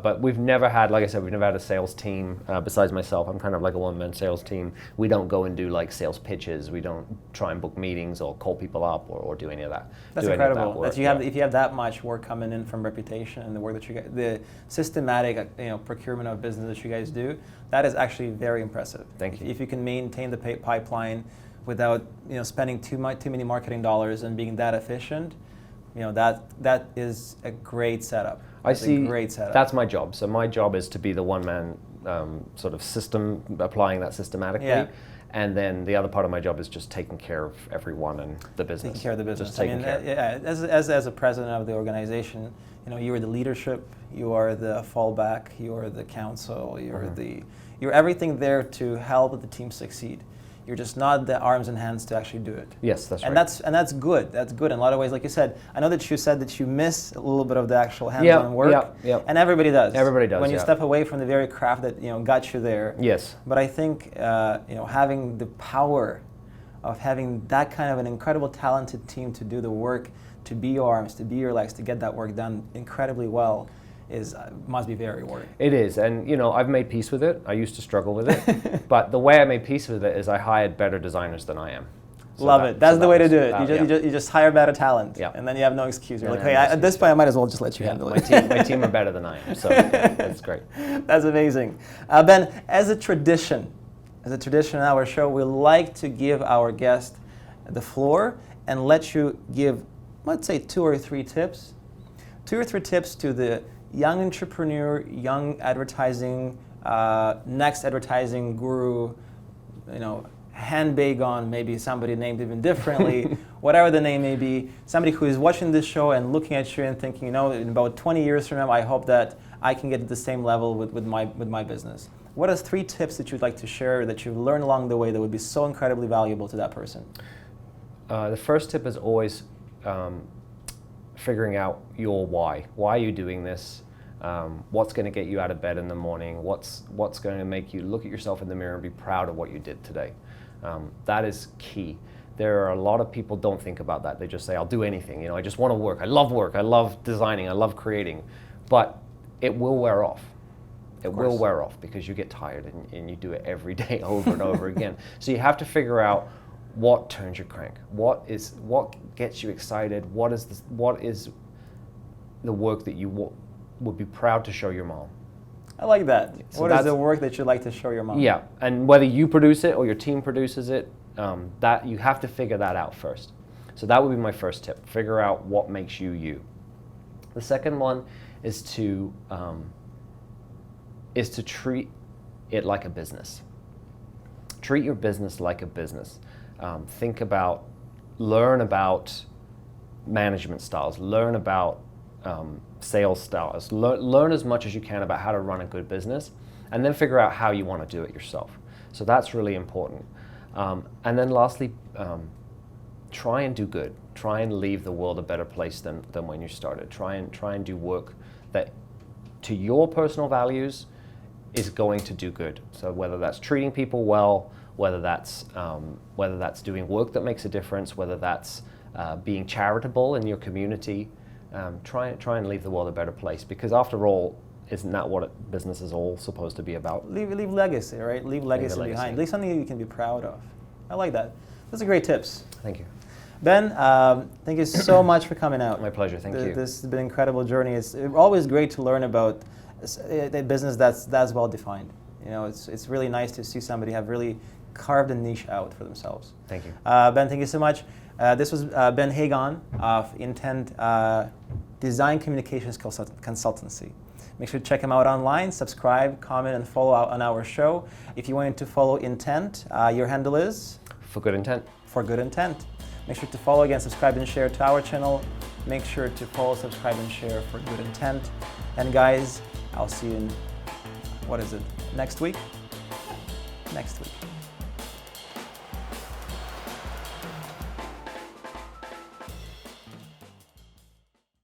[SPEAKER 2] but we've never had, like I said, we've never had a sales team besides myself. I'm kind of like a one-man sales team. We don't go and do like sales pitches. We don't try and book meetings or call people up or do any of that.
[SPEAKER 1] That's incredible. That you have, if you have that much work coming in from reputation and the work that you get, the systematic procurement of business that you guys do, that is actually very impressive.
[SPEAKER 2] Thank you.
[SPEAKER 1] If you can maintain the pipeline without spending too many marketing dollars and being that efficient, that is a great setup.
[SPEAKER 2] I see.
[SPEAKER 1] A great setup.
[SPEAKER 2] That's my job. So my job is to be the one-man sort of system, applying that systematically. Yeah. And then the other part of my job is just taking care of everyone and the business.
[SPEAKER 1] Taking care of the business.
[SPEAKER 2] Just taking care.
[SPEAKER 1] Yeah, as a president of the organization, you are the leadership, you are the fallback, you are the counsel, you're everything there to help the team succeed. You're just not the arms and hands to actually do it.
[SPEAKER 2] Yes, that's right.
[SPEAKER 1] And that's good. That's good in a lot of ways. Like you said, I know that you said that you miss a little bit of the actual hands-on work.
[SPEAKER 2] Yeah.
[SPEAKER 1] And everybody does.
[SPEAKER 2] Everybody does.
[SPEAKER 1] When you step away from the very craft that got you there.
[SPEAKER 2] Yes.
[SPEAKER 1] But I think having the power of having that kind of an incredible talented team to do the work, to be your arms, to be your legs, to get that work done incredibly well, must be very rewarding.
[SPEAKER 2] It is, and I've made peace with it. I used to struggle with it, but the way I made peace with it is I hired better designers than I am.
[SPEAKER 1] Love it. That's the way to do it. You just hire better talent, and then you have no excuse. You're like, hey, at this point, I might as well just let you handle it.
[SPEAKER 2] My team are better than I am, so that's great.
[SPEAKER 1] That's amazing. Ben, as a tradition in our show, we like to give our guest the floor and let you give, let's say, 2 or 3 tips. 2 or 3 tips to the young entrepreneur, young advertising, next advertising guru, hand Hagon, maybe somebody named even differently, whatever the name may be, somebody who is watching this show and looking at you and thinking, in about 20 years from now, I hope that I can get to the same level with my business. What are 3 tips that you'd like to share that you've learned along the way that would be so incredibly valuable to that person?
[SPEAKER 2] The first tip is always figuring out your why. Why are you doing this? What's going to get you out of bed in the morning? What's going to make you look at yourself in the mirror and be proud of what you did today? That is key. There are a lot of people don't think about that. They just say, I'll do anything. I just want to work. I love designing. I love creating. But it will wear off. It will wear off because you get tired and you do it every day over and over again. So you have to figure out what turns your crank. What gets you excited? What is the work that you would be proud to show your mom?
[SPEAKER 1] I like that. So what is the work that you'd like to show your mom?
[SPEAKER 2] Yeah, and whether you produce it or your team produces it, that you have to figure that out first. So that would be my first tip. Figure out what makes you you. The second one is to treat it like a business. Treat your business like a business. Learn about management styles. Learn about sales styles. Learn as much as you can about how to run a good business, and then figure out how you want to do it yourself. So that's really important. And then lastly, try and do good. Try and leave the world a better place than when you started. Try and do work that, to your personal values, is going to do good. So whether that's treating people well, whether that's doing work that makes a difference, whether that's being charitable in your community. Try and leave the world a better place, because after all, isn't that what business is all supposed to be about?
[SPEAKER 1] Leave legacy, right? Leave legacy behind. Leave something you can be proud of. I like that. Those are great tips.
[SPEAKER 2] Thank you.
[SPEAKER 1] Ben, thank you so much for coming out.
[SPEAKER 2] My pleasure, thank you.
[SPEAKER 1] This has been an incredible journey. It's always great to learn about a business that's well defined. You know, it's really nice to see somebody have really carved a niche out for themselves.
[SPEAKER 2] Thank you.
[SPEAKER 1] Ben, thank you so much. This was Ben Hagon of Intent Design Communications Consultancy. Make sure to check him out online, subscribe, comment, and follow on our show. If you want to follow Intent, your handle is?
[SPEAKER 2] For Good Intent.
[SPEAKER 1] For Good Intent. Make sure to follow again, subscribe and share to our channel. Make sure to follow, subscribe, and share for Good Intent. And guys, I'll see you in, next week? Next week.